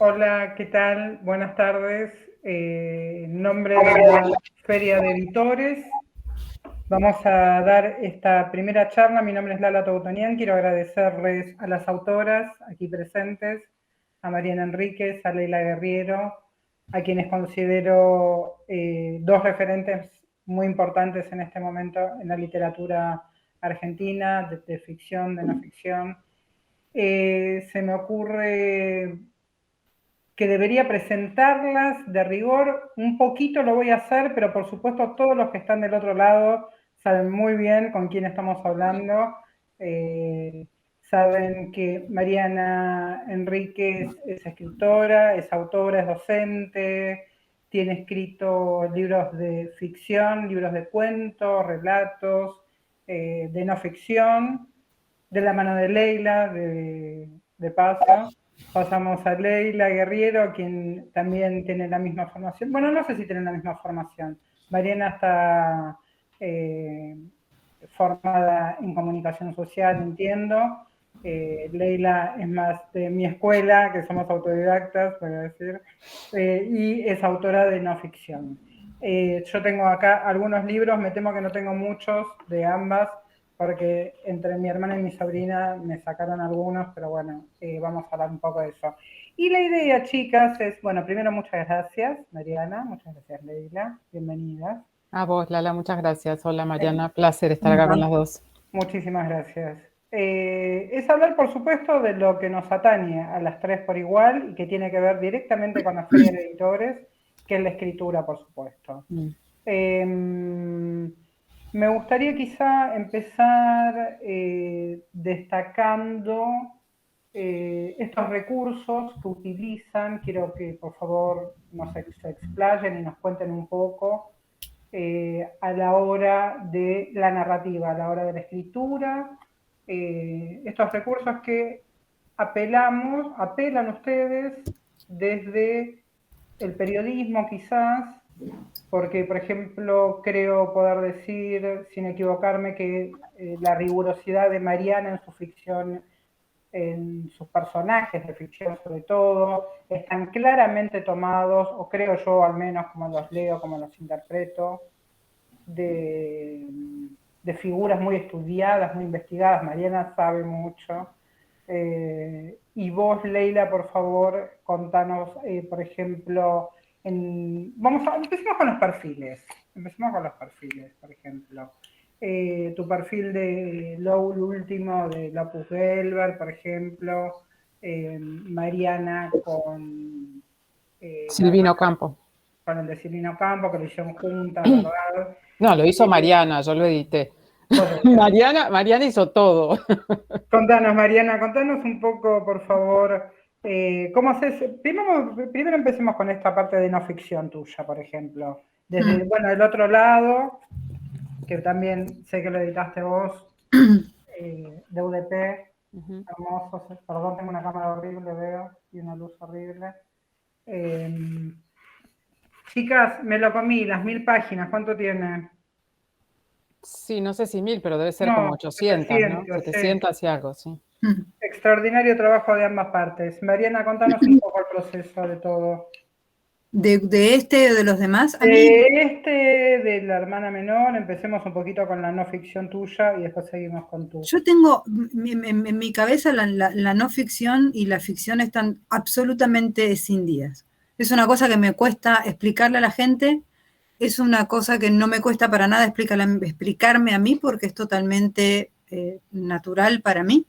Hola, ¿qué tal? Buenas tardes. En nombre de la Feria de Editores, vamos a dar esta primera charla. Mi nombre es Lala Toutonian. Quiero agradecerles a las autoras aquí presentes, a Mariana Enríquez, a Leila Guerriero, a quienes considero dos referentes muy importantes en este momento en la literatura argentina, de ficción, de no ficción. Se me ocurre que debería presentarlas de rigor. Un poquito lo voy a hacer, pero por supuesto todos los que están del otro lado saben muy bien con quién estamos hablando. Saben que Mariana Enríquez es escritora, es autora, es docente, tiene escrito libros de ficción, libros de cuentos, relatos, de no ficción, de la mano de Leila, de paso. Pasamos a Leila Guerriero, quien también tiene la misma formación. Bueno, no sé si tienen la misma formación. Mariana está formada en comunicación social, entiendo. Leila es más de mi escuela, que somos autodidactas, voy a decir, y es autora de no ficción. Yo tengo acá algunos libros, me temo que no tengo muchos de ambas, porque entre mi hermana y mi sobrina me sacaron algunos, pero bueno, vamos a hablar un poco de eso. Y la idea, chicas, es, bueno, primero muchas gracias, Mariana, muchas gracias, Leila, bienvenidas. A vos, Lala, muchas gracias. Hola, Mariana, placer estar acá con las dos. Muchísimas gracias. Es hablar, por supuesto, de lo que nos atañe a las tres por igual y que tiene que ver directamente con la Feria de Editores, que es la escritura, por supuesto. Me gustaría quizá empezar destacando estos recursos que utilizan. Quiero que por favor se explayen y nos cuenten un poco a la hora de la narrativa, a la hora de la escritura. Estos recursos que apelan ustedes desde el periodismo quizás, porque, por ejemplo, creo poder decir, sin equivocarme, que la rigurosidad de Mariana en su ficción, en sus personajes de ficción sobre todo, están claramente tomados, o creo yo al menos, como los leo, como los interpreto, de, de figuras muy estudiadas, muy investigadas. Mariana sabe mucho. Y vos, Leila, por favor, contanos, por ejemplo, empecemos con los perfiles. Empecemos con los perfiles, por ejemplo. Tu perfil de lo último de Lapus Gelber, por ejemplo, Mariana con, Silvino Campo. con el de Silvino Campo, que lo hicieron juntas, ¿verdad? No, lo hizo Mariana, yo lo edité. Entonces, Mariana hizo todo. contanos, Mariana, contanos un poco, por favor, cómo haces. Primero empecemos con esta parte de no ficción tuya, por ejemplo. Desde, bueno, el otro lado, que también sé que lo editaste vos, de UDP, hermoso. Perdón, tengo una cámara horrible, veo, y una luz horrible. Chicas, me lo comí, las 1000 páginas, ¿cuánto tiene? Sí, no sé si 1000, pero debe ser como No, 800, ¿no? 700, sí. 700 y algo, sí. Extraordinario trabajo de ambas partes. Mariana, contanos un poco el proceso de todo. ¿De este o de los demás? A mí, De la hermana menor, empecemos un poquito con la no ficción tuya y después seguimos con tu. yo tengo en mi cabeza la no ficción y la ficción están absolutamente escindidas. Es una cosa que me cuesta explicarle a la gente, es una cosa que no me cuesta para nada explicarme a mí porque es totalmente natural para mí.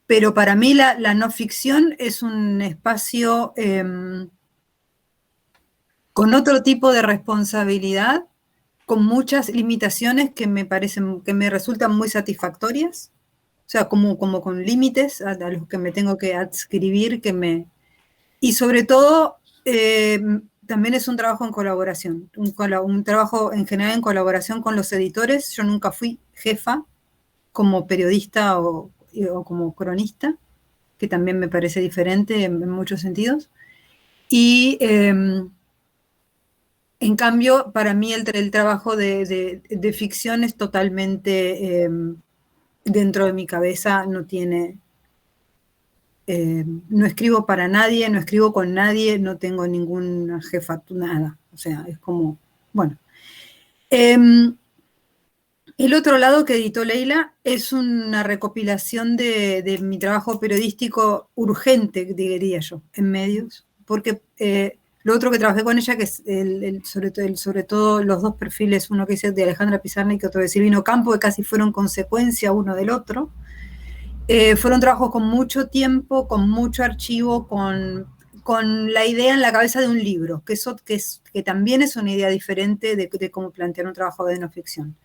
Pero para mí la no ficción es un espacio con otro tipo de responsabilidad, con muchas limitaciones que me parecen, que me resultan muy satisfactorias, o sea, como con límites a los que me tengo que adscribir, y sobre todo también es un trabajo en colaboración, un trabajo en general en colaboración con los editores. Yo nunca fui jefa como periodista o como cronista, que también me parece diferente en muchos sentidos, y en cambio, para mí el trabajo de ficción es totalmente dentro de mi cabeza, no tiene no escribo para nadie, no escribo con nadie, no tengo ninguna jefa, nada. O sea, es como, bueno. El otro lado que editó Leila es una recopilación de mi trabajo periodístico urgente, diría yo, en medios, porque lo otro que trabajé con ella, que es sobre todo los dos perfiles, uno que hice de Alejandra Pizarnik y otro de Silvino Campo, que casi fueron consecuencia uno del otro, fueron trabajos con mucho tiempo, con mucho archivo, con la idea en la cabeza de un libro, que también es una idea diferente de cómo plantear un trabajo de no ficción.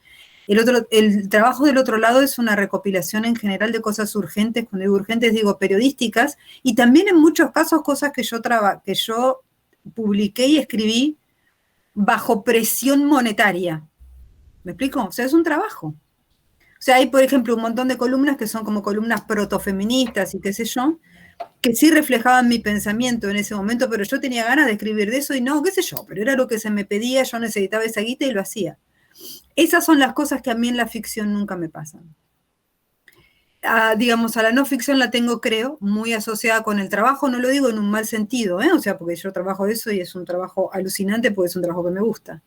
El trabajo del otro lado es una recopilación en general de cosas urgentes, cuando digo urgentes digo periodísticas, y también en muchos casos cosas que yo publiqué y escribí bajo presión monetaria. ¿Me explico? O sea, es un trabajo. O sea, hay, por ejemplo, un montón de columnas que son como columnas protofeministas y qué sé yo, que sí reflejaban mi pensamiento en ese momento, pero yo tenía ganas de escribir de eso y no, qué sé yo, pero era lo que se me pedía, yo necesitaba esa guita y lo hacía. Esas son las cosas que a mí en la ficción nunca me pasan. Digamos, a la no ficción la tengo, creo, muy asociada con el trabajo, no lo digo en un mal sentido, o sea, porque yo trabajo eso y es un trabajo alucinante porque es un trabajo que me gusta.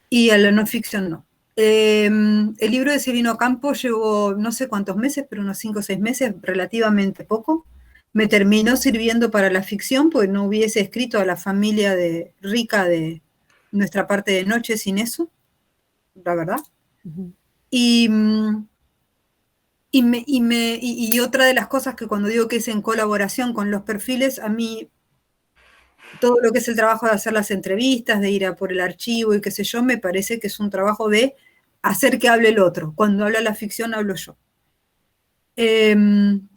Y a la no ficción no. El libro de Silvino Campo llevó no sé cuántos meses, pero unos 5 o 6 meses, relativamente poco. Me terminó sirviendo para la ficción, porque no hubiese escrito a la familia rica de nuestra parte de noche sin eso, la verdad. Y, y otra de las cosas que cuando digo que es en colaboración con los perfiles, a mí todo lo que es el trabajo de hacer las entrevistas, de ir a por el archivo y qué sé yo, me parece que es un trabajo de hacer que hable el otro. Cuando habla la ficción, hablo yo.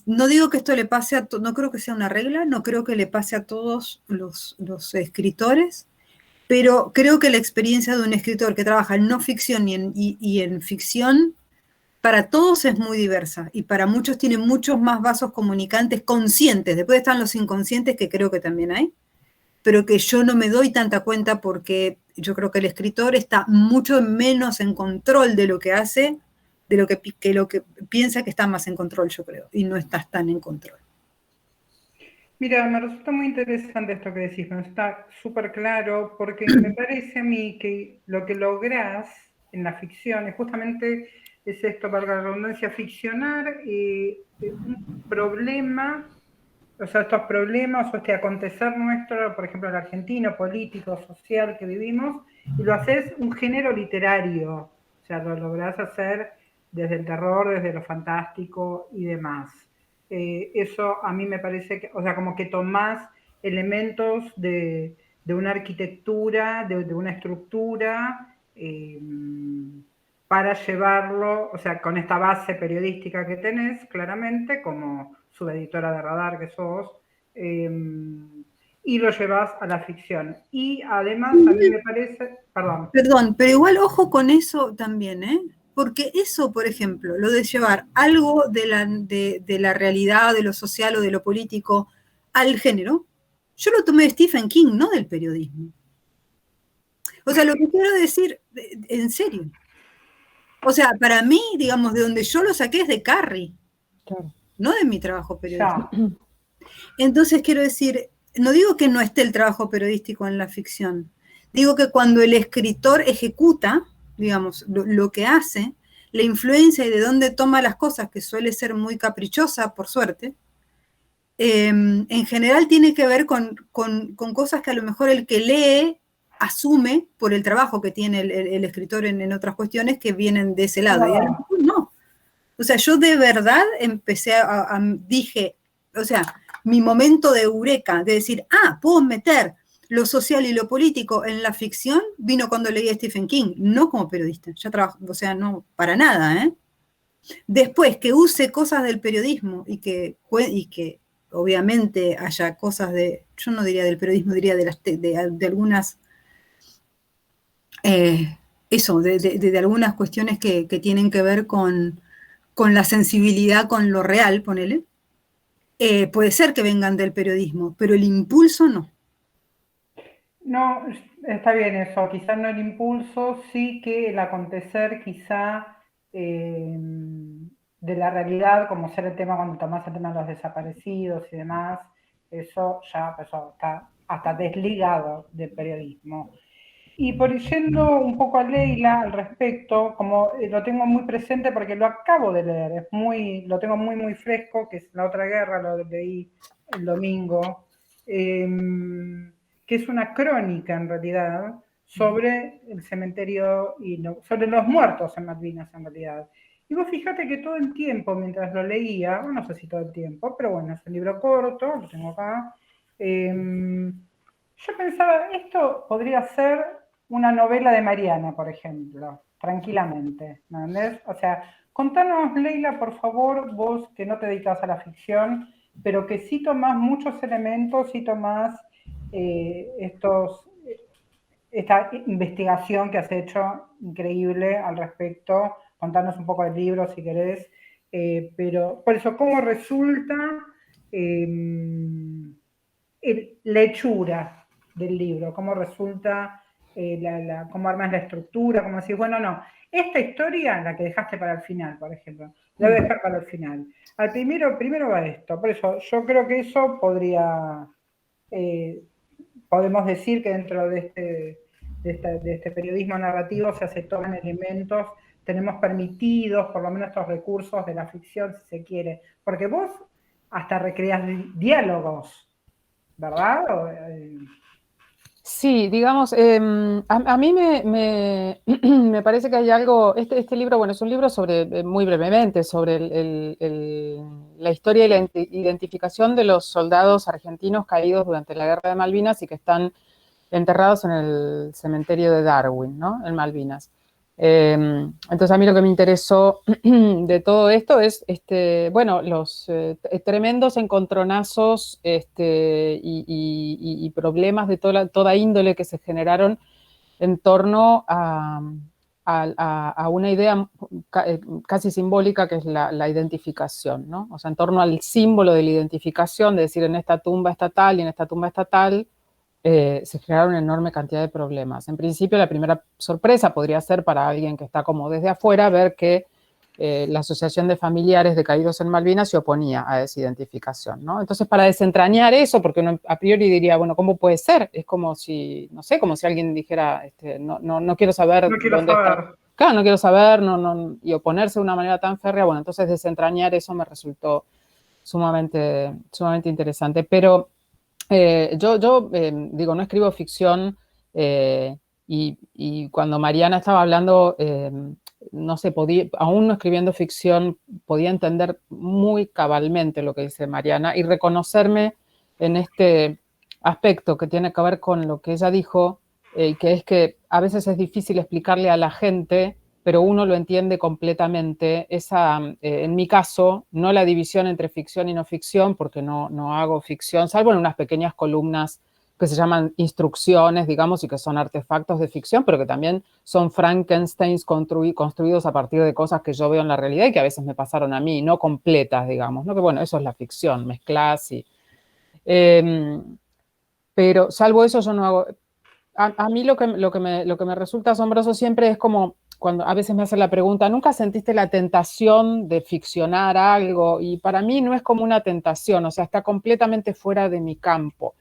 No digo que esto le pase a todos, no creo que sea una regla, no creo que le pase a todos los escritores, pero creo que la experiencia de un escritor que trabaja en no ficción y en ficción, para todos es muy diversa y para muchos tiene muchos más vasos comunicantes conscientes. Después están los inconscientes, que creo que también hay, pero que yo no me doy tanta cuenta porque yo creo que el escritor está mucho menos en control de lo que hace, de lo que piensa que está más en control, yo creo, y no estás tan en control. Mira, me resulta muy interesante esto que decís, me está súper claro, porque me parece a mí que lo que lográs en la ficción es justamente es esto, valga la redundancia, ficcionar un problema, o sea, estos problemas o este acontecer nuestro, por ejemplo, el argentino, político, social que vivimos, y lo haces un género literario, o sea, lo lográs hacer desde el terror, desde lo fantástico y demás. Eso a mí me parece que, o sea, como que tomás elementos de una arquitectura, de una estructura, para llevarlo, o sea, con esta base periodística que tenés, claramente, como subeditora de Radar que sos, y lo llevas a la ficción. Y además, a mí me parece, perdón. Perdón, pero igual ojo con eso también, ¿eh? Porque eso, por ejemplo, lo de llevar algo de la realidad, de lo social o de lo político al género, yo lo tomé de Stephen King, no del periodismo. O sea, lo que quiero decir, en serio. O sea, para mí, digamos, de donde yo lo saqué es de Carrie, Claro. no de mi trabajo periodístico. Entonces, quiero decir, no digo que no esté el trabajo periodístico en la ficción, digo que cuando el escritor ejecuta, digamos, lo que hace, la influencia y de dónde toma las cosas, que suele ser muy caprichosa, por suerte, en general tiene que ver con cosas que a lo mejor el que lee asume por el trabajo que tiene el escritor en otras cuestiones que vienen de ese lado. Y a lo mejor no. O sea, yo de verdad empecé dije, o sea, mi momento de eureka, de decir, puedo meter lo social y lo político en la ficción, vino cuando leí a Stephen King, no como periodista, ya trabajo, o sea, no, para nada, ¿eh? Después, que use cosas del periodismo y que obviamente haya cosas yo no diría del periodismo, diría de algunas, de algunas cuestiones que tienen que ver con la sensibilidad con lo real, ponele, puede ser que vengan del periodismo, pero el impulso no. No, está bien eso, quizás no el impulso, sí que el acontecer quizá de de la realidad, como ser el tema cuando tomás el tema de los desaparecidos y demás, eso ya está hasta desligado del periodismo. Y por yendo un poco a Leila al respecto, como lo tengo muy presente porque lo acabo de leer, lo tengo muy, muy fresco, que es La otra guerra, lo leí el domingo, que es una crónica en realidad sobre el cementerio y sobre los muertos en Malvinas en realidad. Y vos fíjate que todo el tiempo, mientras lo leía, no sé si todo el tiempo, pero bueno, es un libro corto, lo tengo acá, yo pensaba, esto podría ser una novela de Mariana, por ejemplo, tranquilamente, ¿me entendés? O sea, contanos, Leila, por favor, vos que no te dedicas a la ficción, pero que sí tomás muchos elementos, sí tomás esta investigación que has hecho increíble al respecto. Contanos un poco del libro si querés, pero por eso, ¿cómo resulta la hechura del libro? ¿Cómo resulta, cómo armas la estructura? ¿Cómo decís, bueno, no, esta historia, la que dejaste para el final, por ejemplo, la voy a dejar para el final? Al primero va esto, por eso yo creo que eso podemos decir que dentro de este periodismo narrativo se aceptan elementos, tenemos permitidos por lo menos estos recursos de la ficción, si se quiere, porque vos hasta recreas diálogos, ¿verdad? Sí, digamos, a mí me parece que hay algo, este libro, bueno, es un libro sobre, muy brevemente, sobre la historia y la identificación de los soldados argentinos caídos durante la Guerra de Malvinas y que están enterrados en el cementerio de Darwin, ¿no? En Malvinas. Entonces a mí lo que me interesó de todo esto es, bueno, los tremendos encontronazos y problemas de toda índole que se generaron en torno a una idea casi simbólica que es la identificación, ¿no? O sea, en torno al símbolo de la identificación, de decir en esta tumba está tal y en esta tumba está tal, se generaron una enorme cantidad de problemas. En principio, la primera sorpresa podría ser para alguien que está como desde afuera ver que la Asociación de Familiares de Caídos en Malvinas se oponía a esa identificación, ¿no? Entonces, para desentrañar eso, porque uno a priori diría, bueno, ¿cómo puede ser? Es como si, no sé, como si alguien dijera, no quiero saber dónde está. Claro, no quiero saber, y oponerse de una manera tan férrea. Bueno, entonces desentrañar eso me resultó sumamente interesante. Pero yo digo, no escribo ficción y cuando Mariana estaba hablando, no sé, aún no escribiendo ficción, podía entender muy cabalmente lo que dice Mariana y reconocerme en este aspecto que tiene que ver con lo que ella dijo, que es que a veces es difícil explicarle a la gente, pero uno lo entiende completamente. En mi caso, no la división entre ficción y no ficción, porque no hago ficción, salvo en unas pequeñas columnas que se llaman instrucciones, digamos, y que son artefactos de ficción, pero que también son Frankensteins construidos a partir de cosas que yo veo en la realidad y que a veces me pasaron a mí, no completas, digamos, ¿no? Que bueno, eso es la ficción, mezclas y... pero salvo eso yo no hago... A mí lo que me resulta asombroso siempre es como cuando a veces me hacen la pregunta, ¿nunca sentiste la tentación de ficcionar algo? Y para mí no es como una tentación, o sea, está completamente fuera de mi campo.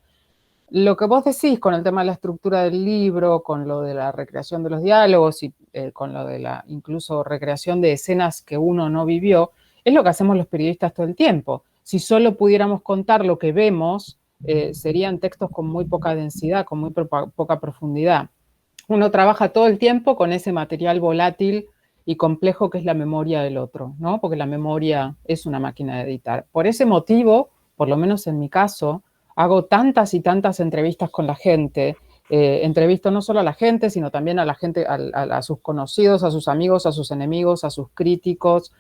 Lo que vos decís con el tema de la estructura del libro, con lo de la recreación de los diálogos y con lo de la incluso recreación de escenas que uno no vivió, es lo que hacemos los periodistas todo el tiempo. Si solo pudiéramos contar lo que vemos, serían textos con muy poca densidad, con muy poca profundidad. Uno trabaja todo el tiempo con ese material volátil y complejo que es la memoria del otro, ¿no? Porque la memoria es una máquina de editar. Por ese motivo, por lo menos en mi caso, hago tantas y tantas entrevistas con la gente. Entrevisto no solo a la gente, sino también a la gente, a sus conocidos, a sus amigos, a sus enemigos, a sus críticos.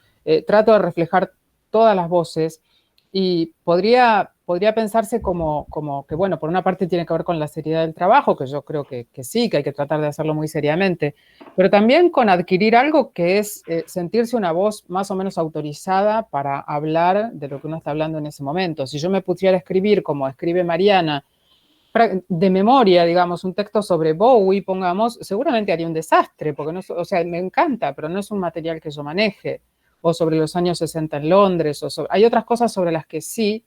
Trato de reflejar todas las voces y podría pensarse como que, bueno, por una parte tiene que ver con la seriedad del trabajo, que yo creo que sí, que hay que tratar de hacerlo muy seriamente, pero también con adquirir algo que es sentirse una voz más o menos autorizada para hablar de lo que uno está hablando en ese momento. Si yo me pusiera a escribir como escribe Mariana, de memoria, digamos, un texto sobre Bowie, pongamos, seguramente haría un desastre, porque no, o sea, me encanta, pero no es un material que yo maneje. o sobre los años 60 en Londres, hay otras cosas sobre las que sí,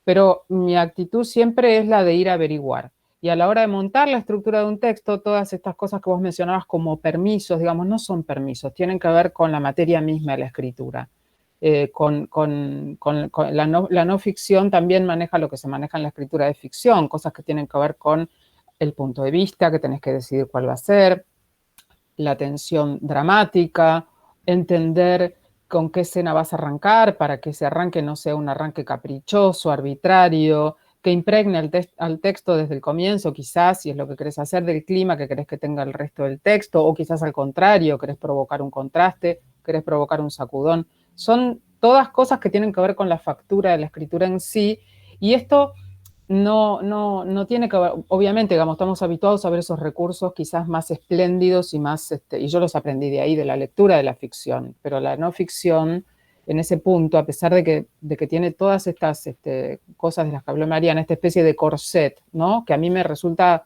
pero mi actitud siempre es la de ir a averiguar. Y a la hora de montar la estructura de un texto, todas estas cosas que vos mencionabas como permisos, digamos, no son permisos, tienen que ver con la materia misma de la escritura. La no ficción también maneja lo que se maneja en la escritura de ficción, cosas que tienen que ver con el punto de vista, que tenés que decidir cuál va a ser, la tensión dramática, entender con qué escena vas a arrancar para que ese arranque no sea un arranque caprichoso, arbitrario, que impregne al texto desde el comienzo, quizás, si es lo que querés hacer, del clima que querés que tenga el resto del texto, o quizás al contrario, querés provocar un contraste, querés provocar un sacudón. Son todas cosas que tienen que ver con la factura de la escritura en sí, y esto no tiene que ver, obviamente, digamos, estamos habituados a ver esos recursos quizás más espléndidos y más, y yo los aprendí de ahí, de la lectura de la ficción, pero la no ficción, en ese punto, a pesar de que tiene todas estas cosas de las que habló Mariana, esta especie de corset, ¿no? Que a mí me resulta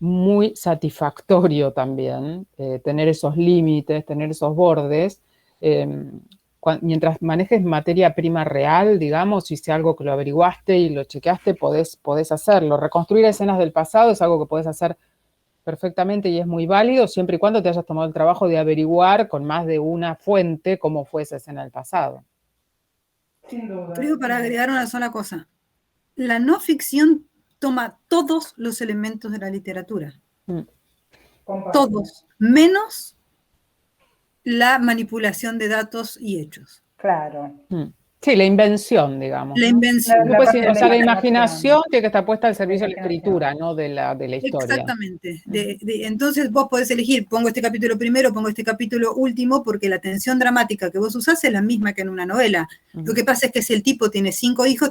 muy satisfactorio también, tener esos límites, tener esos bordes, mientras manejes materia prima real, digamos, si sea algo que lo averiguaste y lo chequeaste, podés hacerlo. Reconstruir escenas del pasado es algo que podés hacer perfectamente y es muy válido, siempre y cuando te hayas tomado el trabajo de averiguar con más de una fuente cómo fue esa escena del pasado. Sin duda. Creo para agregar una sola cosa. La no ficción toma todos los elementos de la literatura. Todos, menos la manipulación de datos y hechos. Claro. Sí, la invención, digamos. La invención. La imaginación tiene que estar puesta al servicio de la escritura, no de la historia. Exactamente. Entonces vos podés elegir, pongo este capítulo primero, pongo este capítulo último, porque la tensión dramática que vos usás es la misma que en una novela. Lo que pasa es que si el tipo tiene 5 hijos,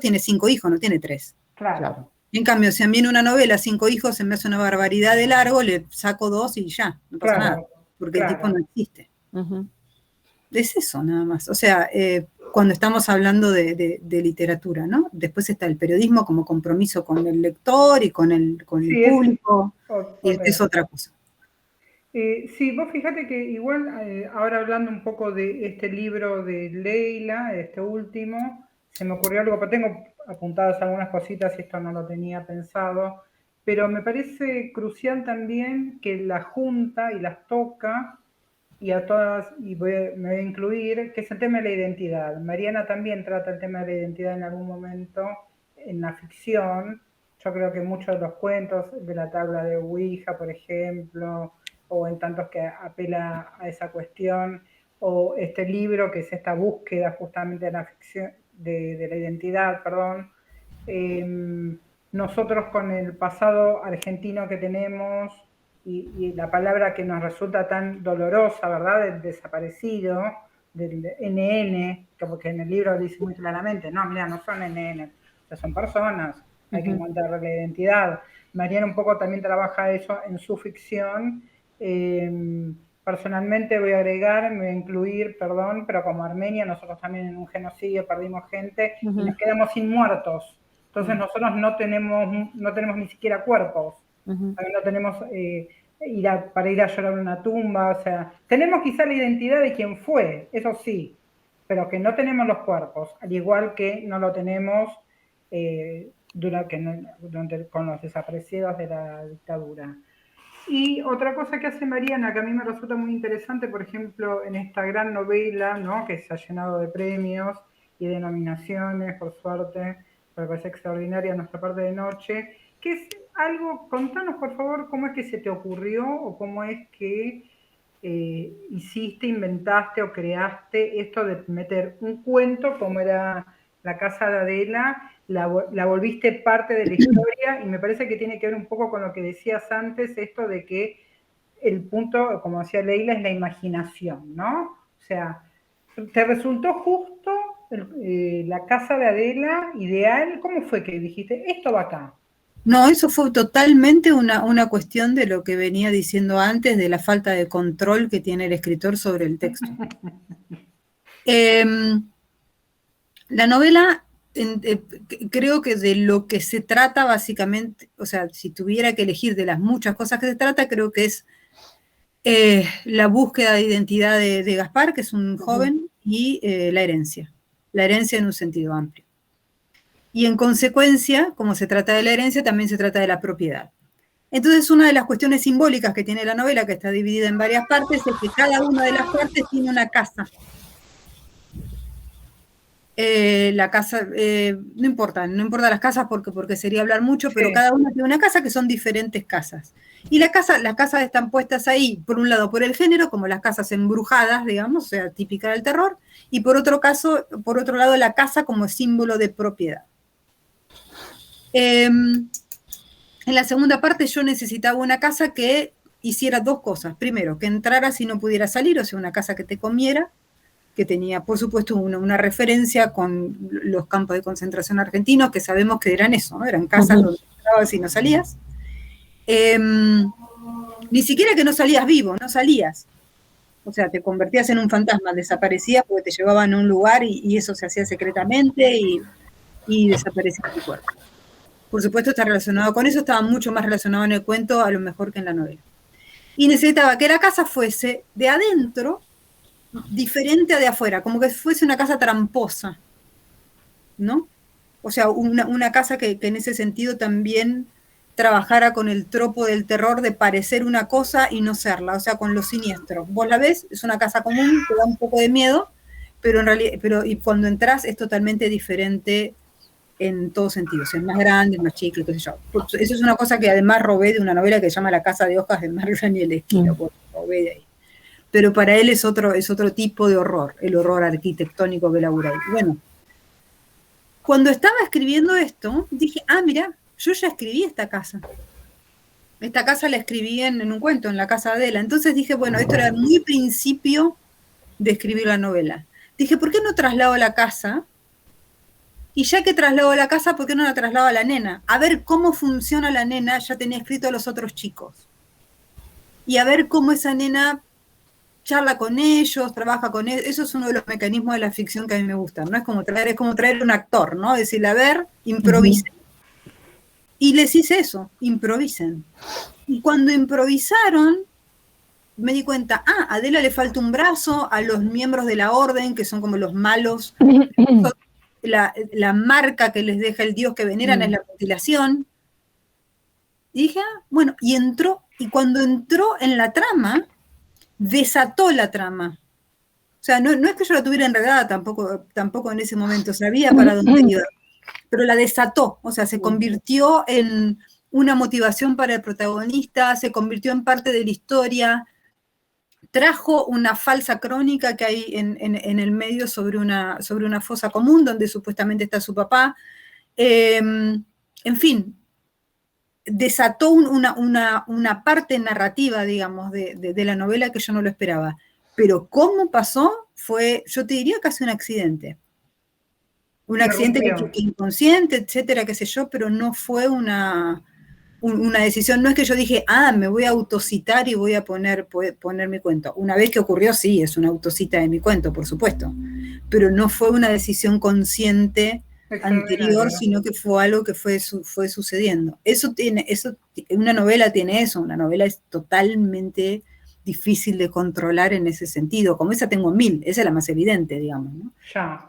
no tiene 3. Claro. En cambio, si a mí en una novela 5 hijos se me hace una barbaridad de largo, le saco 2 y ya, no pasa nada, porque el tipo no existe. Es eso, nada más. O sea, cuando estamos hablando de literatura, ¿no? Después está el periodismo como compromiso con el lector y con el público, y es otra cosa. Sí, vos fíjate que igual, ahora hablando un poco de este libro de Leila, este último, se me ocurrió algo, pero tengo apuntadas algunas cositas y esto no lo tenía pensado, pero me parece crucial también que la junta y las toca, y a todas, y me voy a incluir, que es el tema de la identidad. Mariana también trata el tema de la identidad en algún momento en la ficción. Yo creo que muchos de los cuentos de la tabla de Ouija, por ejemplo, o en tantos que apela a esa cuestión, o este libro que es esta búsqueda justamente de la ficción, de la identidad, perdón. Nosotros con el pasado argentino que tenemos, y la palabra que nos resulta tan dolorosa, ¿verdad?, del desaparecido, del NN, porque en el libro dice muy claramente, no, mira, no son NN, son personas, hay que encontrar la identidad. Mariana un poco también trabaja eso en su ficción. Personalmente voy a agregar, me voy a incluir, perdón, pero como Armenia, nosotros también en un genocidio perdimos gente y nos quedamos sin muertos. Entonces nosotros no tenemos ni siquiera cuerpos. No tenemos para ir a llorar a una tumba, o sea, tenemos quizá la identidad de quién fue, eso sí, pero que no tenemos los cuerpos, al igual que no lo tenemos con los desaparecidos de la dictadura. Y otra cosa que hace Mariana, que a mí me resulta muy interesante, por ejemplo, en esta gran novela, ¿no?, que se ha llenado de premios y de nominaciones, por suerte, me parece extraordinaria Nuestra parte de noche, que es algo, contanos por favor cómo es que se te ocurrió o cómo es que hiciste, inventaste o creaste esto de meter un cuento como era La casa de Adela, la volviste parte de la historia, y me parece que tiene que ver un poco con lo que decías antes, esto de que el punto, como decía Leila, es la imaginación, ¿no? O sea, ¿te resultó justo La casa de Adela ideal? ¿Cómo fue que dijiste, esto va acá? No, eso fue totalmente una cuestión de lo que venía diciendo antes, de la falta de control que tiene el escritor sobre el texto. La novela, creo que de lo que se trata básicamente, o sea, si tuviera que elegir de las muchas cosas que se trata, creo que es La búsqueda de identidad de Gaspar, que es un joven, y la herencia en un sentido amplio. Y en consecuencia, como se trata de la herencia, también se trata de la propiedad. Entonces, una de las cuestiones simbólicas que tiene la novela, que está dividida en varias partes, es que cada una de las partes tiene una casa. La casa, no importa las casas porque sería hablar mucho, pero cada una tiene una casa que son diferentes casas. Y las casas están puestas ahí, por un lado, por el género, como las casas embrujadas, digamos, o sea, típica del terror, y por otro lado, la casa como símbolo de propiedad. En la segunda parte yo necesitaba una casa que hiciera dos cosas. Primero, que entraras y no pudiera salir, o sea, una casa que te comiera, que tenía, por supuesto, una referencia con los campos de concentración argentinos, que sabemos que eran eso, ¿no? Eran casas donde entrabas y no salías. Ni siquiera que no salías vivo, no salías. O sea, te convertías en un fantasma, desaparecías porque te llevaban a un lugar y eso se hacía secretamente y desaparecía tu cuerpo. Por supuesto está relacionado con eso, estaba mucho más relacionado en el cuento a lo mejor que en la novela. Y necesitaba que la casa fuese de adentro diferente a de afuera, como que fuese una casa tramposa, ¿no? O sea, una casa que en ese sentido también trabajara con el tropo del terror de parecer una cosa y no serla, o sea, con lo siniestro. Vos la ves, es una casa común, te da un poco de miedo, pero en realidad, y cuando entras es totalmente diferente en todos sentidos, es más grande, es más chicle, qué sé yo. Eso es una cosa que además robé de una novela que se llama La casa de hojas de Mark Danielewski, robé de ahí. Pero para él es otro tipo de horror, el horror arquitectónico que elabora él. Bueno, cuando estaba escribiendo esto, dije, mira, yo ya escribí esta casa. Esta casa la escribí en un cuento, en La casa de Adela. Entonces dije, bueno, esto era muy principio de escribir la novela. Dije, ¿por qué no traslado la casa? Y ya que traslado la casa, ¿por qué no la traslado a la nena? A ver cómo funciona la nena, ya tenía escrito a los otros chicos. Y a ver cómo esa nena charla con ellos, trabaja con ellos. Eso es uno de los mecanismos de la ficción que a mí me gustan, ¿no? Es como traer un actor, ¿no? Decirle, a ver, improvisen. Y les hice eso, improvisen. Y cuando improvisaron, me di cuenta, a Adela le falta un brazo, a los miembros de la orden, que son como los malos, la marca que les deja el dios que veneran es la mutilación. Y dije, bueno, y entró, y cuando entró en la trama, desató la trama. O sea, no es que yo la tuviera enredada tampoco en ese momento, sabía para dónde iba, pero la desató, o sea, se convirtió en una motivación para el protagonista, se convirtió en parte de la historia, trajo una falsa crónica que hay en el medio sobre una fosa común donde supuestamente está su papá. En fin, desató una parte narrativa, digamos, de la novela que yo no lo esperaba. Pero cómo pasó fue, yo te diría, casi un accidente. Un accidente que inconsciente, etcétera, qué sé yo, pero no fue una decisión. No es que yo dije, me voy a autocitar y voy a poner mi cuento. Una vez que ocurrió, sí, es una autocita de mi cuento, por supuesto. Pero no fue una decisión consciente anterior, sino que fue algo que fue sucediendo. Una novela tiene eso, una novela es totalmente difícil de controlar en ese sentido. Como esa tengo 1000, esa es la más evidente, digamos, ¿no? Ya.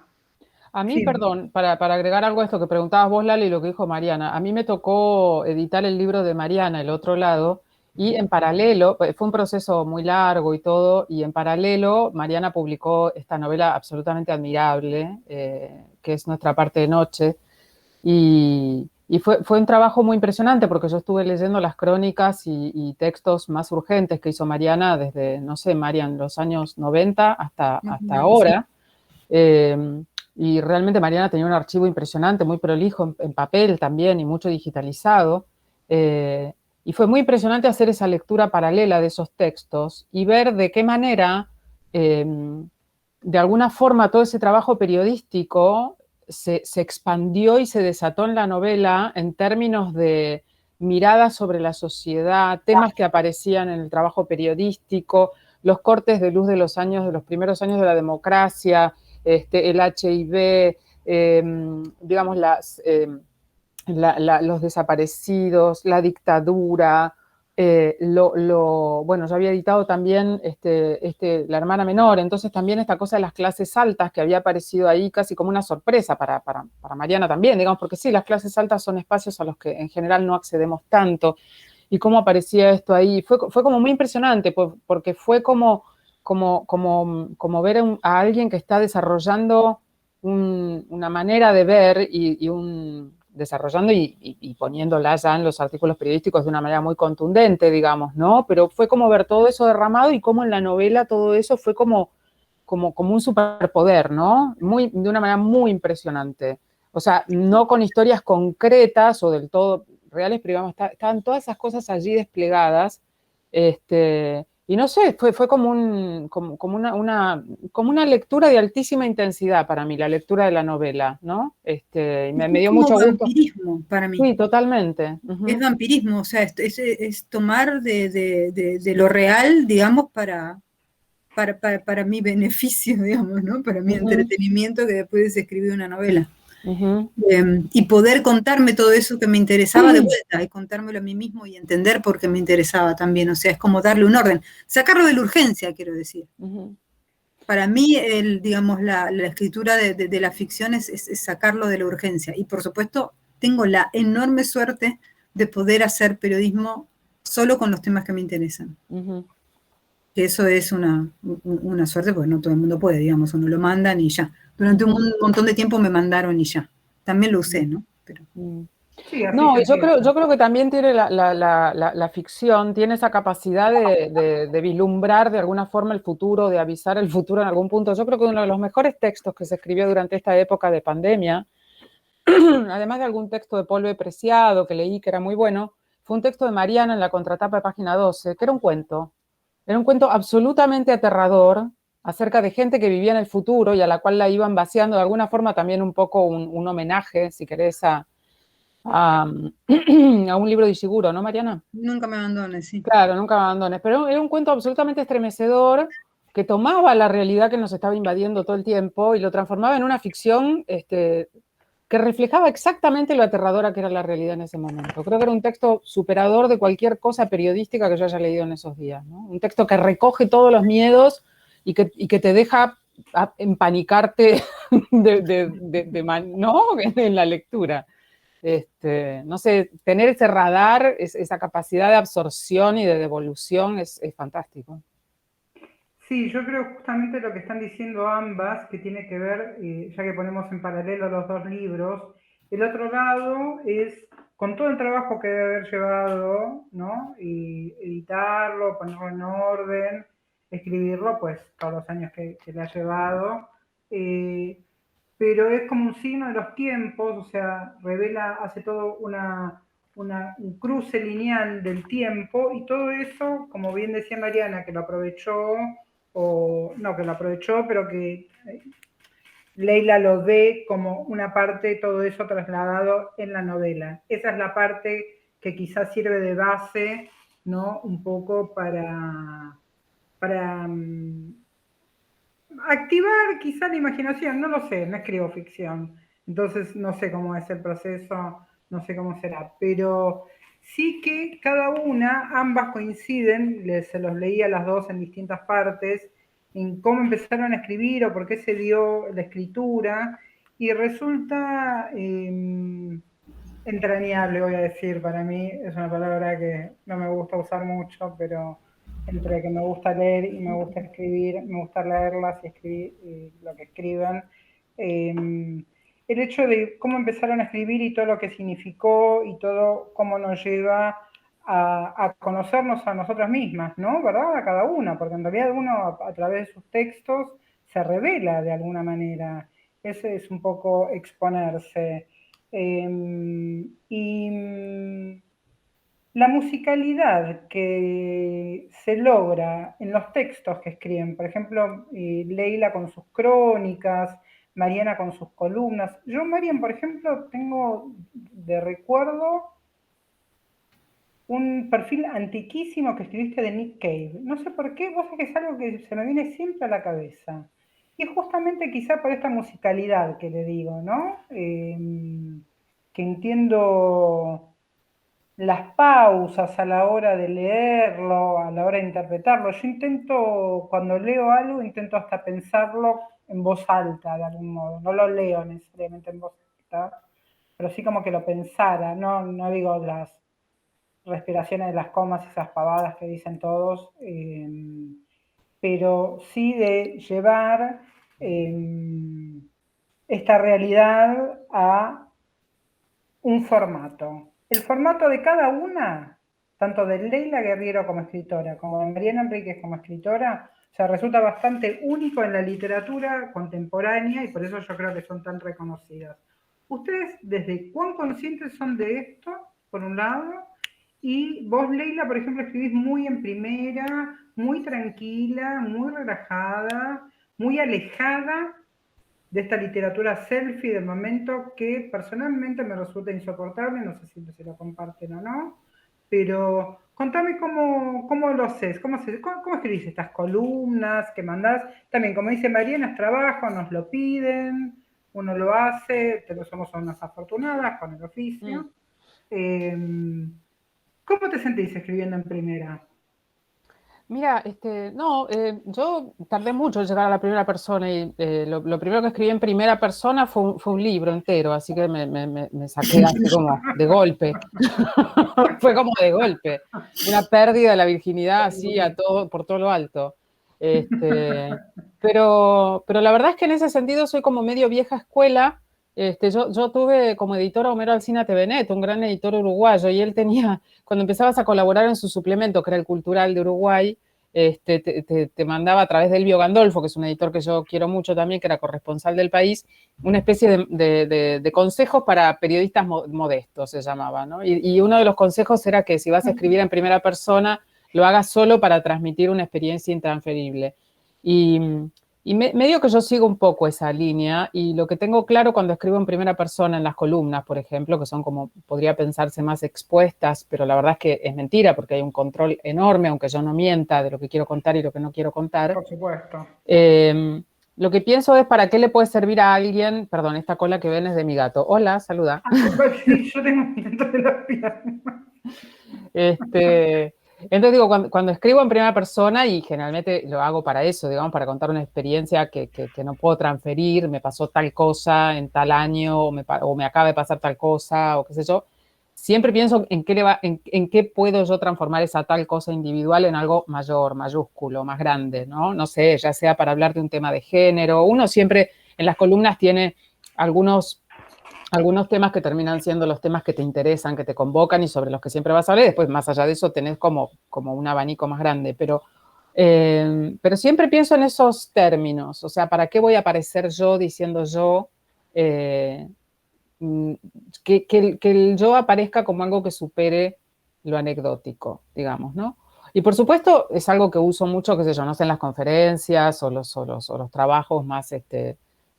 A mí, perdón, para agregar algo a esto que preguntabas vos, Lali, y lo que dijo Mariana, a mí me tocó editar el libro de Mariana, El otro lado, y en paralelo, fue un proceso muy largo y todo, y en paralelo Mariana publicó esta novela absolutamente admirable, que es Nuestra parte de noche, y fue un trabajo muy impresionante porque yo estuve leyendo las crónicas y textos más urgentes que hizo Mariana desde, no sé, Marian, los años 90 hasta ahora. Y realmente Mariana tenía un archivo impresionante, muy prolijo en papel también y mucho digitalizado. Y fue muy impresionante hacer esa lectura paralela de esos textos y ver de qué manera, de alguna forma, todo ese trabajo periodístico se expandió y se desató en la novela en términos de miradas sobre la sociedad, temas que aparecían en el trabajo periodístico, los cortes de luz de los primeros años de la democracia, el HIV, digamos, los desaparecidos, la dictadura, bueno, yo había editado también La hermana menor, entonces también esta cosa de las clases altas que había aparecido ahí casi como una sorpresa para Mariana también, digamos, porque sí, las clases altas son espacios a los que en general no accedemos tanto, y cómo aparecía esto ahí, fue como muy impresionante, porque fue como ver a alguien que está desarrollando una manera de ver desarrollando y poniéndola ya en los artículos periodísticos de una manera muy contundente, digamos, ¿no? Pero fue como ver todo eso derramado y cómo en la novela todo eso fue como un superpoder, ¿no? De una manera muy impresionante. O sea, no con historias concretas o del todo reales, pero digamos, estaban todas esas cosas allí desplegadas. Y no sé, fue como una lectura de altísima intensidad para mí, la lectura de la novela, ¿no? Y me Es dio como mucho gusto. vampirismo para mí. Sí, totalmente. Es vampirismo, o sea, es tomar de lo real, digamos, para mi beneficio, digamos, ¿no? Para mi entretenimiento, que después de escribir una novela. Y poder contarme todo eso que me interesaba de vuelta, y contármelo a mí mismo y entender por qué me interesaba también. O sea, es como darle un orden, sacarlo de la urgencia, quiero decir. Para mí, digamos, la escritura de la ficción es sacarlo de la urgencia. Y por supuesto, tengo la enorme suerte de poder hacer periodismo solo con los temas que me interesan. Que eso es una suerte, porque no todo el mundo puede, digamos, uno lo mandan y ya. Durante un montón de tiempo me mandaron y ya. También lo usé, ¿no? Pero... Sí, así No, se yo empieza. creo que también tiene la ficción, tiene esa capacidad de vislumbrar de alguna forma el futuro, de avisar el futuro en algún punto. Yo creo que uno de los mejores textos que se escribió durante esta época de pandemia, además de algún texto de Paul B. Preciado que leí que era muy bueno, fue un texto de Mariana en la contratapa de página 12, que era un cuento. Era un cuento absolutamente aterrador acerca de gente que vivía en el futuro y a la cual la iban vaciando de alguna forma, también un poco un homenaje, si querés, a un libro de Ishiguro, ¿no, Mariana? Nunca me abandones, sí. Claro, nunca me abandones. Pero era un cuento absolutamente estremecedor que tomaba la realidad que nos estaba invadiendo todo el tiempo y lo transformaba en una ficción que reflejaba exactamente lo aterradora que era la realidad en ese momento. Creo que era un texto superador de cualquier cosa periodística que yo haya leído en esos días, ¿no? Un texto que recoge todos los miedos y que te deja empanicarte ¿no? En la lectura. No sé, tener ese radar, esa capacidad de absorción y de devolución es fantástico. Sí, yo creo justamente lo que están diciendo ambas, que tiene que ver, ya que ponemos en paralelo los dos libros, el otro lado es con todo el trabajo que debe haber llevado, ¿no? Y editarlo, ponerlo en orden, escribirlo, pues todos los años que le ha llevado. Pero es como un signo de los tiempos, o sea, revela, hace todo un cruce lineal del tiempo y todo eso, como bien decía Mariana, que lo aprovechó, o no, que lo aprovechó, pero que Leila lo ve como una parte, todo eso trasladado en la novela. Esa es la parte que quizás sirve de base, ¿no? Un poco para activar quizá la imaginación, no lo sé, no escribo ficción, entonces no sé cómo es el proceso, no sé cómo será, pero sí que cada una, ambas coinciden, se los leí a las dos en distintas partes, en cómo empezaron a escribir o por qué se dio la escritura, y resulta entrañable, voy a decir, para mí es una palabra que no me gusta usar mucho, pero entre que me gusta leer y me gusta escribir, me gusta leerlas y escribir lo que escriben. El hecho de cómo empezaron a escribir y todo lo que significó y todo cómo nos lleva a conocernos a nosotras mismas, ¿no? ¿Verdad? A cada una, porque en realidad uno a través de sus textos se revela de alguna manera. Ese es un poco exponerse. Y la musicalidad que se logra en los textos que escriben, por ejemplo, Leila con sus crónicas, Mariana con sus columnas. Yo, Marian, por ejemplo, tengo de recuerdo un perfil antiquísimo que escribiste de Nick Cave. No sé por qué, vos sabés que es algo que se me viene siempre a la cabeza. Y justamente quizá por esta musicalidad que le digo, ¿no? Que entiendo las pausas a la hora de leerlo, a la hora de interpretarlo. Yo intento, cuando leo algo, intento hasta pensarlo en voz alta, de algún modo. No lo leo necesariamente en voz alta, pero sí como que lo pensara, no digo las respiraciones de las comas, esas pavadas que dicen todos, pero sí de llevar esta realidad a un formato. El formato de cada una, tanto de Leila Guerriero como escritora, como de Mariana Enríquez como escritora, o sea, resulta bastante único en la literatura contemporánea y por eso yo creo que son tan reconocidas. ¿Ustedes desde cuán conscientes son de esto, por un lado? Y vos, Leila, por ejemplo, escribís muy en primera, muy tranquila, muy relajada, muy alejada de esta literatura selfie del momento que personalmente me resulta insoportable, no sé si se lo comparten o no, pero contame cómo lo haces, cómo escribís estas columnas que mandás. También, como dice Mariana, es trabajo, nos lo piden, uno lo hace, pero somos unas afortunadas con el oficio. ¿Cómo te sentís escribiendo en primera? Mira, no, yo tardé mucho en llegar a la primera persona y lo primero que escribí en primera persona fue un libro entero, así que me saqué así como de golpe. Fue como de golpe. Una pérdida de la virginidad así por todo lo alto. Pero la verdad es que en ese sentido soy como medio vieja escuela. Yo tuve como editor a Homero Alsina Tevenet, un gran editor uruguayo, y él tenía, cuando empezabas a colaborar en su suplemento, que era el Cultural de Uruguay, te mandaba a través de Elvio Gandolfo, que es un editor que yo quiero mucho también, que era corresponsal del País, una especie de consejos para periodistas modestos, se llamaba, ¿no? Y uno de los consejos era que si vas a escribir en primera persona, lo hagas solo para transmitir una experiencia intransferible. Y medio que yo sigo un poco esa línea, y lo que tengo claro cuando escribo en primera persona en las columnas, por ejemplo, que son como, podría pensarse más expuestas, pero la verdad es que es mentira porque hay un control enorme, aunque yo no mienta de lo que quiero contar y lo que no quiero contar. Por supuesto. Lo que pienso es para qué le puede servir a alguien, perdón, esta cola que ven es de mi gato. Hola, saluda. Sí, yo tengo viento de las piernas. Entonces digo, cuando escribo en primera persona, y generalmente lo hago para eso, digamos, para contar una experiencia que no puedo transferir, me pasó tal cosa en tal año, o me acaba de pasar tal cosa, o qué sé yo, siempre pienso en qué puedo yo transformar esa tal cosa individual en algo mayor, mayúsculo, más grande, ¿no? No sé, ya sea para hablar de un tema de género. Uno siempre en las columnas tiene algunos temas que terminan siendo los temas que te interesan, que te convocan y sobre los que siempre vas a hablar. Después, más allá de eso, tenés como un abanico más grande. Pero siempre pienso en esos términos. O sea, ¿para qué voy a aparecer yo diciendo yo? Que el yo aparezca como algo que supere lo anecdótico, digamos, ¿no? Y por supuesto es algo que uso mucho, qué sé yo, no sé, en las conferencias o los trabajos más,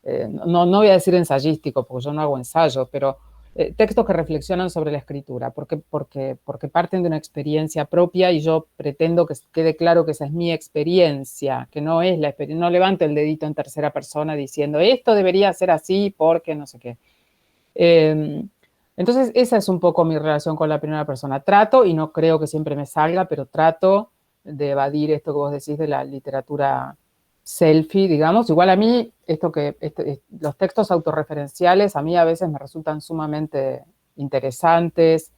no voy a decir ensayístico, porque yo no hago ensayo, pero textos que reflexionan sobre la escritura, porque parten de una experiencia propia, y yo pretendo que quede claro que esa es mi experiencia, que no es la experiencia, no levanto el dedito en tercera persona diciendo esto debería ser así porque no sé qué. Entonces, esa es un poco mi relación con la primera persona. Trato, y no creo que siempre me salga, pero trato de evadir esto que vos decís de la literatura selfie, digamos. Igual a mí, los textos autorreferenciales a mí a veces me resultan sumamente interesantes,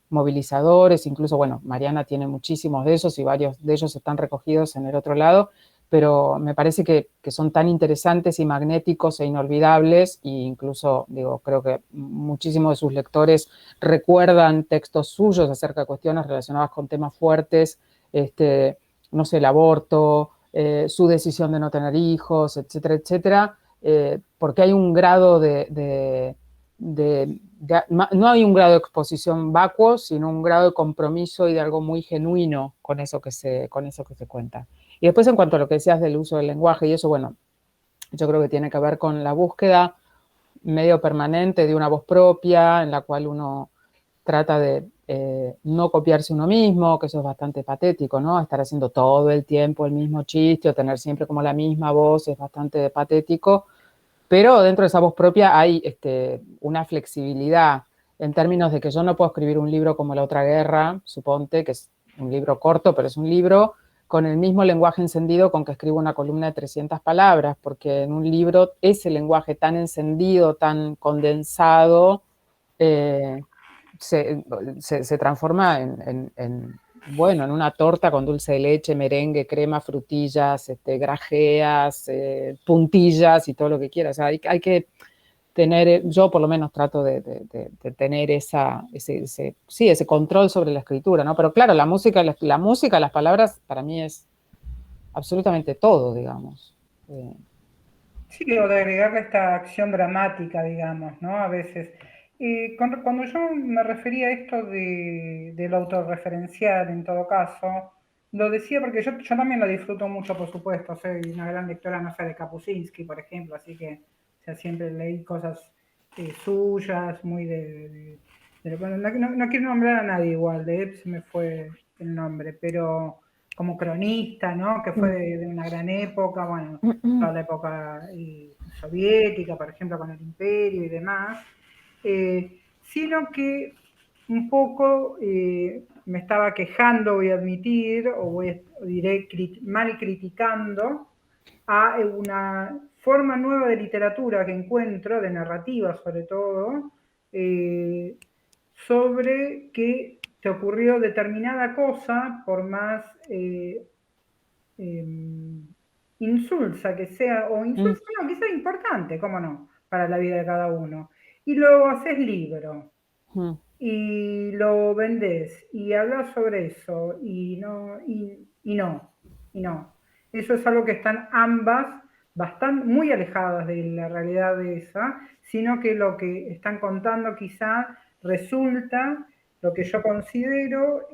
movilizadores, incluso, bueno, Mariana tiene muchísimos de esos y varios de ellos están recogidos en el otro lado, pero me parece que son tan interesantes y magnéticos e inolvidables, e incluso, digo, creo que muchísimos de sus lectores recuerdan textos suyos acerca de cuestiones relacionadas con temas fuertes, no sé, el aborto, su decisión de no tener hijos, etcétera, etcétera, porque hay un grado no hay un grado de exposición vacuo, sino un grado de compromiso y de algo muy genuino con eso que se cuenta. Y después, en cuanto a lo que decías del uso del lenguaje y eso, bueno, yo creo que tiene que ver con la búsqueda medio permanente de una voz propia, en la cual uno trata de no copiarse uno mismo, que eso es bastante patético, ¿no? Estar haciendo todo el tiempo el mismo chiste o tener siempre como la misma voz es bastante patético, pero dentro de esa voz propia hay una flexibilidad en términos de que yo no puedo escribir un libro como La otra guerra, suponte, que es un libro corto, pero es un libro con el mismo lenguaje encendido con que escribo una columna de 300 palabras, porque en un libro ese lenguaje tan encendido, tan condensado, se transforma bueno, en una torta con dulce de leche, merengue, crema, frutillas, grajeas, puntillas y todo lo que quieras. O sea, hay que tener, yo por lo menos trato de tener ese control sobre la escritura, ¿no? Pero claro, la música, las palabras, para mí es absolutamente todo, digamos. Sí, o de agregarle esta acción dramática, digamos, ¿no? A veces. Cuando yo me refería a esto de lo autorreferencial, en todo caso, lo decía porque yo también lo disfruto mucho, por supuesto. Soy una gran lectora, no sé, de Kapuscinski, por ejemplo, así que o sea, siempre leí cosas suyas, muy bueno, no quiero nombrar a nadie igual, de él se me fue el nombre, pero como cronista, ¿no? Que fue de una gran época, bueno, toda la época soviética, por ejemplo, con el imperio y demás, sino que un poco me estaba quejando, voy a admitir, diré mal criticando a una forma nueva de literatura que encuentro, de narrativa sobre todo, sobre que te ocurrió determinada cosa, por más insulsa que sea, o insulsa, no, que sea importante, cómo no, para la vida de cada uno. Y lo haces libro, y lo vendés, y hablas sobre eso, y no. Eso es algo que están ambas muy alejadas de la realidad de esa, sino que lo que están contando quizá resulta lo que yo considero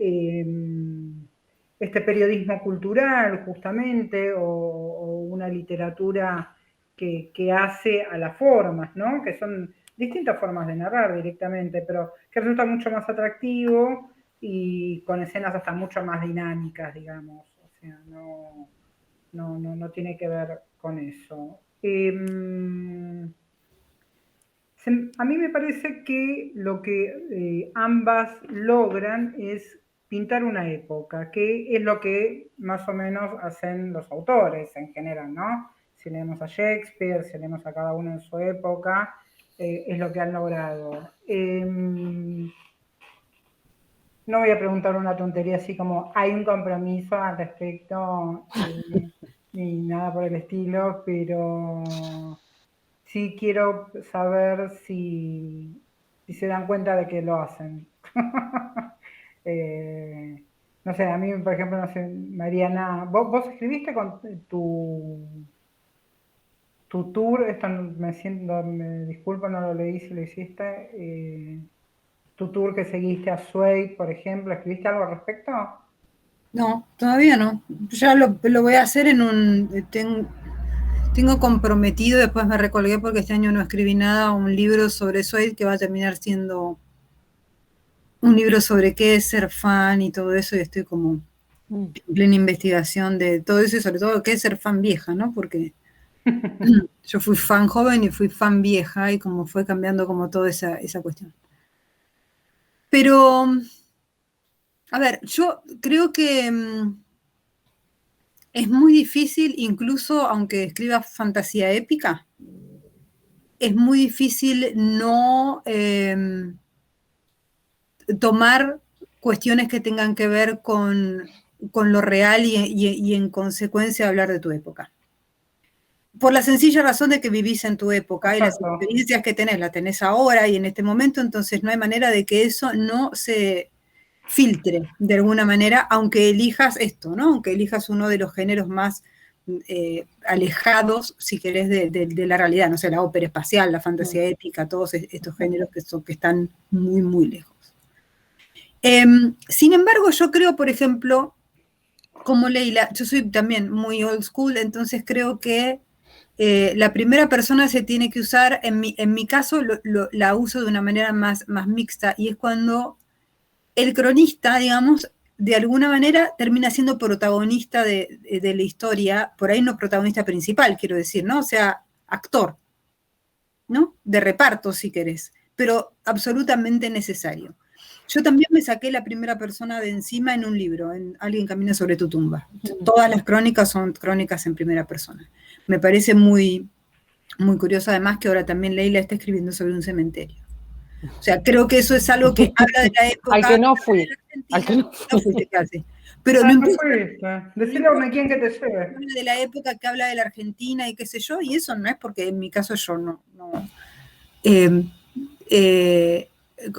este periodismo cultural, justamente, o una literatura que hace a las formas, ¿no? Que son distintas formas de narrar directamente, pero que resulta mucho más atractivo y con escenas hasta mucho más dinámicas, digamos. O sea, no tiene que ver con eso. A mí me parece que lo que ambas logran es pintar una época, que es lo que más o menos hacen los autores en general, ¿no? Si leemos a Shakespeare, si leemos a cada uno en su época, es lo que han logrado. No voy a preguntar una tontería así como hay un compromiso al respecto, ni nada por el estilo, pero sí quiero saber si se dan cuenta de que lo hacen. No sé, a mí, por ejemplo, no sé, Mariana, vos escribiste con tu tour, esto me disculpo, no lo leí si lo hiciste, tu tour que seguiste a Suede, por ejemplo, ¿escribiste algo al respecto? No, todavía no. Ya lo voy a hacer tengo comprometido, después me recolgué porque este año no escribí nada, un libro sobre Suede que va a terminar siendo un libro sobre qué es ser fan y todo eso, y estoy como en plena investigación de todo eso y sobre todo qué es ser fan vieja, ¿no? Porque yo fui fan joven y fui fan vieja y como fue cambiando como toda esa cuestión. Pero, a ver, yo creo que es muy difícil, incluso aunque escriba fantasía épica, es muy difícil no tomar cuestiones que tengan que ver con lo real y en consecuencia hablar de tu época. Por la sencilla razón de que vivís en tu época. Exacto. Y las experiencias que tenés, las tenés ahora y en este momento, entonces no hay manera de que eso no se filtre de alguna manera, aunque elijas esto, ¿no? Aunque elijas uno de los géneros más alejados, si querés, de la realidad, no sé, la ópera espacial, la fantasía épica, todos estos géneros que están muy, muy lejos. Sin embargo, yo creo, por ejemplo, como Leila, yo soy también muy old school, entonces creo que la primera persona se tiene que usar, en mi caso la uso de una manera más mixta, y es cuando el cronista, digamos, de alguna manera termina siendo protagonista de la historia, por ahí no protagonista principal, quiero decir, ¿no? O sea, actor, ¿no? De reparto, si querés. pero absolutamente necesario. Yo también me saqué la primera persona de encima en un libro, en Alguien camina sobre tu tumba. Todas las crónicas son crónicas en primera persona. Me parece muy, muy curioso además que ahora también Leila está escribiendo sobre un cementerio. O sea, creo que eso es algo que habla de la época. Al que no fui. Al que no fuiste casi. Pero no importa. Decirle a un quien que te lleve. Habla de la época, que habla de la Argentina y qué sé yo, y eso no es porque en mi caso yo no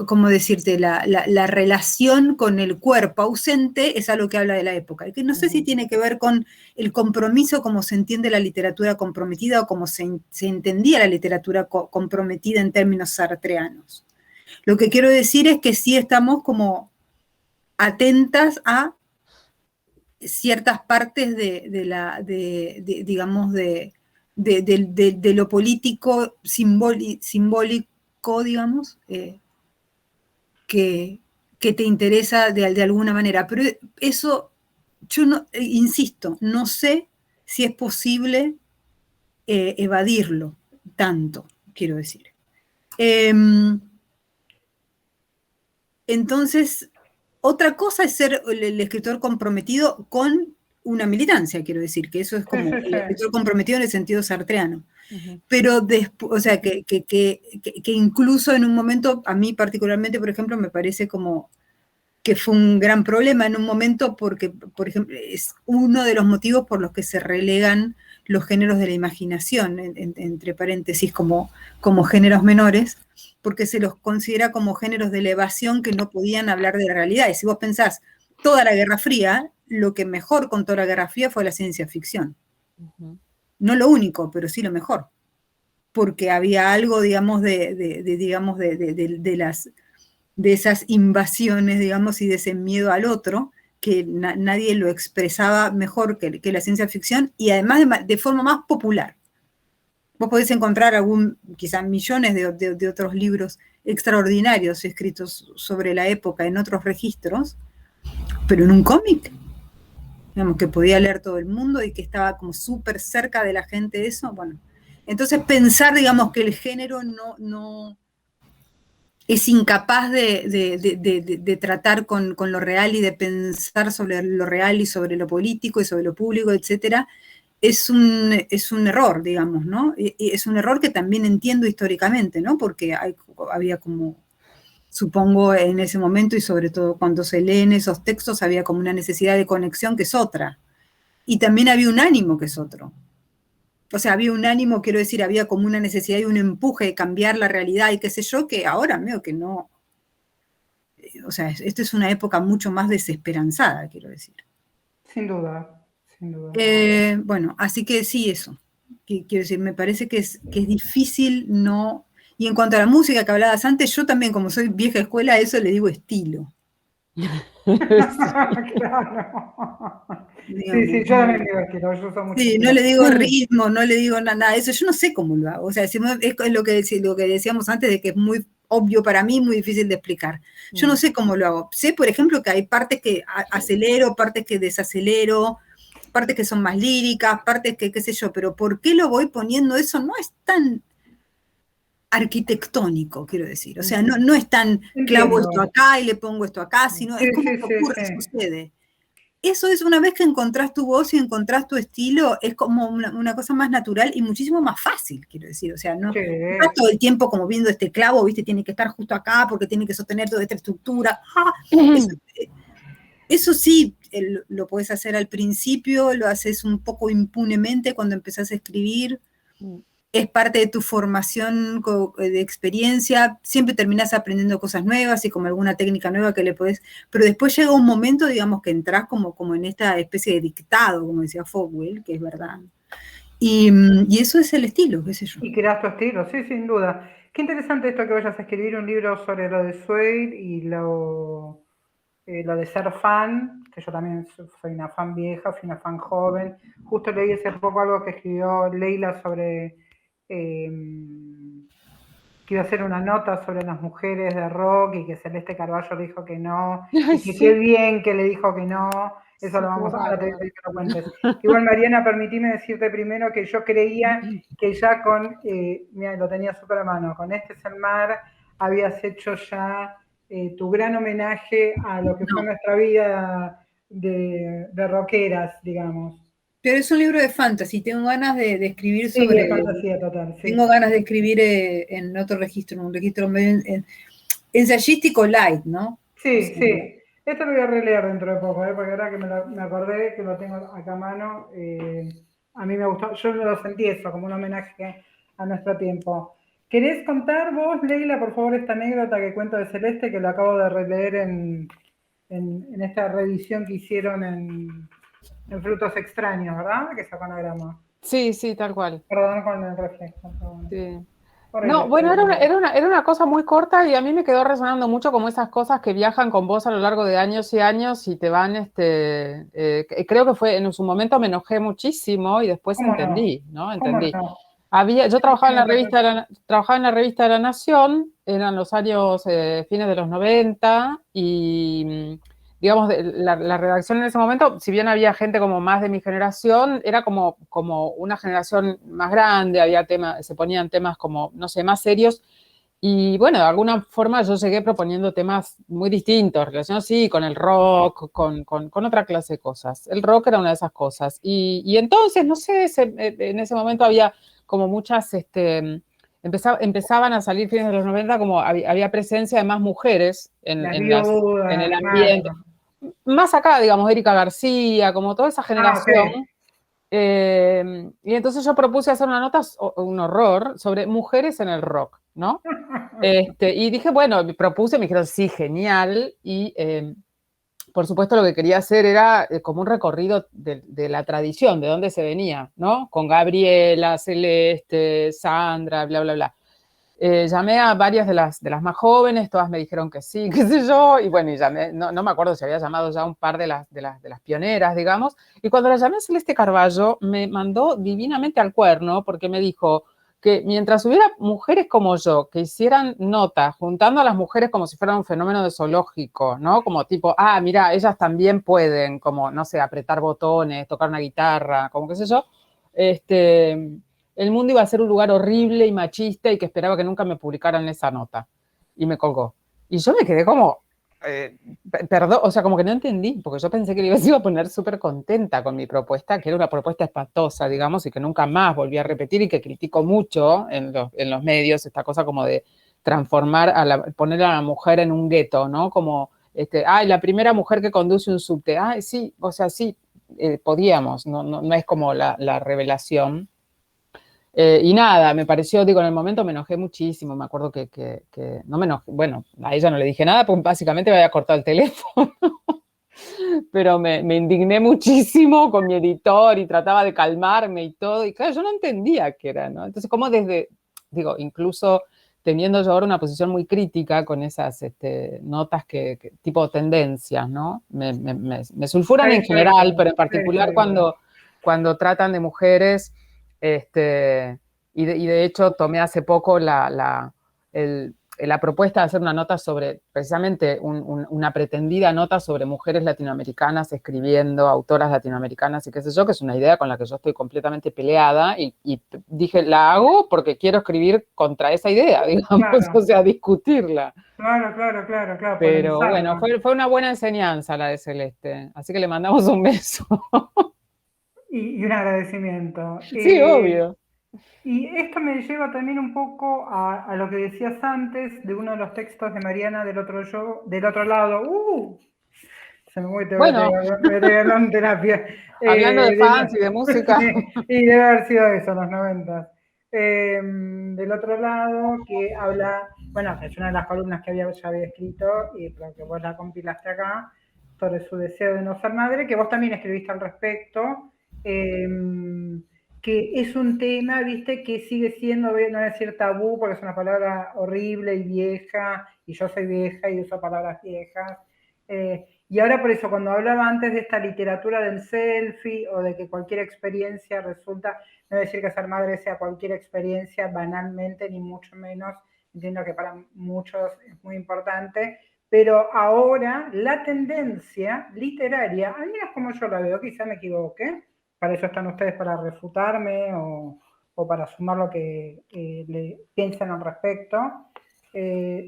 ¿cómo decirte? La relación con el cuerpo ausente es algo que habla de la época. Y que no sé si tiene que ver con el compromiso, como se entiende la literatura comprometida o como se entendía la literatura comprometida en términos sartreanos. Lo que quiero decir es que sí estamos como atentas a ciertas partes digamos, de lo político simbólico, digamos, que te interesa de alguna manera. Pero eso, yo no, insisto, no sé si es posible evadirlo tanto, quiero decir. Entonces, otra cosa es ser el escritor comprometido con una militancia, quiero decir, que eso es como el escritor comprometido en el sentido sartreano. Pero después, o sea, que incluso en un momento, a mí particularmente, por ejemplo, me parece como que fue un gran problema en un momento porque, por ejemplo, es uno de los motivos por los que se relegan los géneros de la imaginación, entre paréntesis, como géneros menores, porque se los considera como géneros de elevación que no podían hablar de la realidad. Y si vos pensás, toda la Guerra Fría, lo que mejor contó la Guerra Fría fue la ciencia ficción. No lo único, pero sí lo mejor. Porque había algo, digamos, de esas invasiones, digamos, y de ese miedo al otro, que nadie lo expresaba mejor que la ciencia ficción, y además de forma más popular. Vos podés encontrar quizás millones de otros libros extraordinarios escritos sobre la época en otros registros, pero en un cómic, digamos, que podía leer todo el mundo y que estaba como súper cerca de la gente eso, bueno. Entonces pensar, digamos, que el género no es incapaz de tratar con lo real y de pensar sobre lo real y sobre lo político y sobre lo público, etcétera, es un error, digamos, ¿no? Es un error que también entiendo históricamente, ¿no? Porque había como, supongo, en ese momento y sobre todo cuando se leen esos textos, había como una necesidad de conexión que es otra. Y también había un ánimo que es otro. O sea, había un ánimo, quiero decir, había como una necesidad y un empuje de cambiar la realidad y qué sé yo, que ahora veo que no. O sea, esta es una época mucho más desesperanzada, quiero decir. Sin duda, sin duda. Bueno, así que sí, eso. Quiero decir, me parece que es digamos no. Y en cuanto a la música que hablabas antes, yo también, como soy vieja escuela, a eso le digo estilo. Claro. Digamos, sí, yo también digo estilo, yo uso mucho. Sí, no le digo ritmo, no le digo nada de eso, yo no sé cómo lo hago. O sea, es lo que decíamos antes de que es muy obvio para mí, muy difícil de explicar. Yo no sé cómo lo hago. Sé, por ejemplo, que hay partes que acelero, partes que desacelero, partes que son más líricas, partes que qué sé yo, pero ¿por qué lo voy poniendo? Eso no es tan arquitectónico, quiero decir. O sea, no es tan clavo esto acá y le pongo esto acá, sino es como que ocurre, sucede. Eso es, una vez que encontrás tu voz y encontrás tu estilo, es como una cosa más natural y muchísimo más fácil, quiero decir. O sea, no estás todo el tiempo como viendo este clavo, ¿viste? Tiene que estar justo acá porque tiene que sostener toda esta estructura. Eso sí, lo podés hacer al principio, lo haces un poco impunemente cuando empezás a escribir. Es parte de tu formación de experiencia, siempre terminás aprendiendo cosas nuevas y como alguna técnica nueva que le podés, pero después llega un momento, digamos, que entrás como en esta especie de dictado, como decía Fogwell, que es verdad. Y eso es el estilo, qué sé yo. Y creas tu estilo, sí, sin duda. Qué interesante esto que vayas a escribir un libro sobre lo de Suede y lo de ser fan, que yo también soy una fan vieja, fui una fan joven. Justo leí hace poco algo que escribió Leila sobre que iba a hacer una nota sobre las mujeres de rock y que Celeste Carballo le dijo que no, y que qué bien que le dijo que no. Eso lo vamos a tener que lo cuentes. Igual, Mariana, permitime decirte primero que yo creía que ya mira, lo tenía súper a mano, con Este es el mar, habías hecho ya tu gran homenaje a lo que fue nuestra vida de rockeras, digamos. Pero es un libro de fantasy, tengo ganas de escribir Sí, sobre... de fantasía total, sí. Tengo ganas de escribir en otro registro, en un registro medio ensayístico light, ¿no? Sí, O sea, sí. Esto lo voy a releer dentro de poco, porque ahora que me acordé que lo tengo acá a mano, a mí me gustó, yo lo sentí eso, como un homenaje a nuestro tiempo. ¿Querés contar vos, Leila, por favor, esta anécdota que cuento de Celeste, que lo acabo de releer en esta revisión que hicieron en Frutos Extraños, ¿verdad? Que sacó anagrama. Sí, sí, tal cual. Perdón con el reflejo. Pero bueno. Sí. Por ahí No, lo bueno, puedo leer. era una cosa muy corta y a mí me quedó resonando mucho como esas cosas que viajan con vos a lo largo de años y años y te van, creo que fue, en su momento me enojé muchísimo y después ¿Cómo no? entendí, ¿no? ¿Cómo Entendí. no? Yo trabajaba en la revista trabajaba en la revista de La Nación, eran los años fines de los 90 y digamos, la redacción en ese momento, si bien había gente como más de mi generación, era como una generación más grande, se ponían temas como, no sé, más serios. Y bueno, de alguna forma yo llegué proponiendo temas muy distintos, relacionados sí, con el rock, con otra clase de cosas. El rock era una de esas cosas. Y entonces, no sé, en ese momento había como muchas, empezaban a salir fines de los 90 como había presencia de más mujeres Las en el viudas, ambiente. claro. Más acá, digamos, Erika García, como toda esa Ah, ok. generación. Y entonces yo propuse hacer una nota, un horror, sobre mujeres en el rock, ¿no? Y dije, bueno, propuse, me dijeron, sí, genial. Y por supuesto lo que quería hacer era como un recorrido de la tradición, de dónde se venía, ¿no? Con Gabriela, Celeste, Sandra, bla, bla, bla. Llamé a varias de las más jóvenes, todas me dijeron que sí, qué sé yo, y bueno, y llamé, no me acuerdo si había llamado ya un par de las pioneras, digamos, y cuando la llamé a Celeste Carballo, me mandó divinamente al cuerno, porque me dijo que mientras hubiera mujeres como yo que hicieran notas, juntando a las mujeres como si fueran un fenómeno de zoológico, ¿no? Como tipo, mira, ellas también pueden, como, no sé, apretar botones, tocar una guitarra, como qué sé yo, el mundo iba a ser un lugar horrible y machista y que esperaba que nunca me publicaran esa nota. Y me colgó. Y yo me quedé como, perdón, o sea, como que no entendí, porque yo pensé que me iba a poner súper contenta con mi propuesta, que era una propuesta espantosa, digamos, y que nunca más volví a repetir y que critico mucho en los medios, esta cosa como de transformar, poner a la mujer en un gueto, ¿no? Como, la primera mujer que conduce un subte. Sí, o sea, sí, podíamos, no es como la revelación. Y nada, me pareció, digo, en el momento me enojé muchísimo, me acuerdo que no me enojé, bueno, a ella no le dije nada, porque básicamente me había cortado el teléfono, pero me indigné muchísimo con mi editor y trataba de calmarme y todo, y claro, yo no entendía qué era, ¿no? Entonces, como digo, incluso teniendo yo ahora una posición muy crítica con esas notas tipo tendencias, ¿no? Me sulfuran en general, pero en particular cuando tratan de mujeres. Y de hecho tomé hace poco la propuesta de hacer una nota sobre, precisamente una pretendida nota sobre mujeres latinoamericanas escribiendo, autoras latinoamericanas y qué sé yo, que es una idea con la que yo estoy completamente peleada y dije, la hago porque quiero escribir contra esa idea, digamos, Claro. o sea, discutirla. Claro, Pero bueno, polemizarla. fue una buena enseñanza la de Celeste, así que le mandamos un beso. Y un agradecimiento. Sí, obvio. Y esto me lleva también un poco a lo que decías antes de uno de los textos de Mariana del otro lado. Se me mueve, Bueno, voy a tener en terapia. hablando de fans y de música. Y debe haber sido eso, los 90. Del otro lado, que habla, bueno, es una de las columnas que ya había escrito, pero que vos la compilaste acá, sobre su deseo de no ser madre, que vos también escribiste al respecto, que es un tema, viste, que sigue siendo, no voy a decir tabú, porque es una palabra horrible y vieja, y yo soy vieja y uso palabras viejas. Y ahora por eso, cuando hablaba antes de esta literatura del selfie o de que cualquier experiencia resulta, no decir que ser madre sea cualquier experiencia banalmente, ni mucho menos, entiendo que para muchos es muy importante, pero ahora la tendencia literaria, al menos como yo la veo, quizá me equivoque, para eso están ustedes para refutarme o para sumar lo que le piensan al respecto,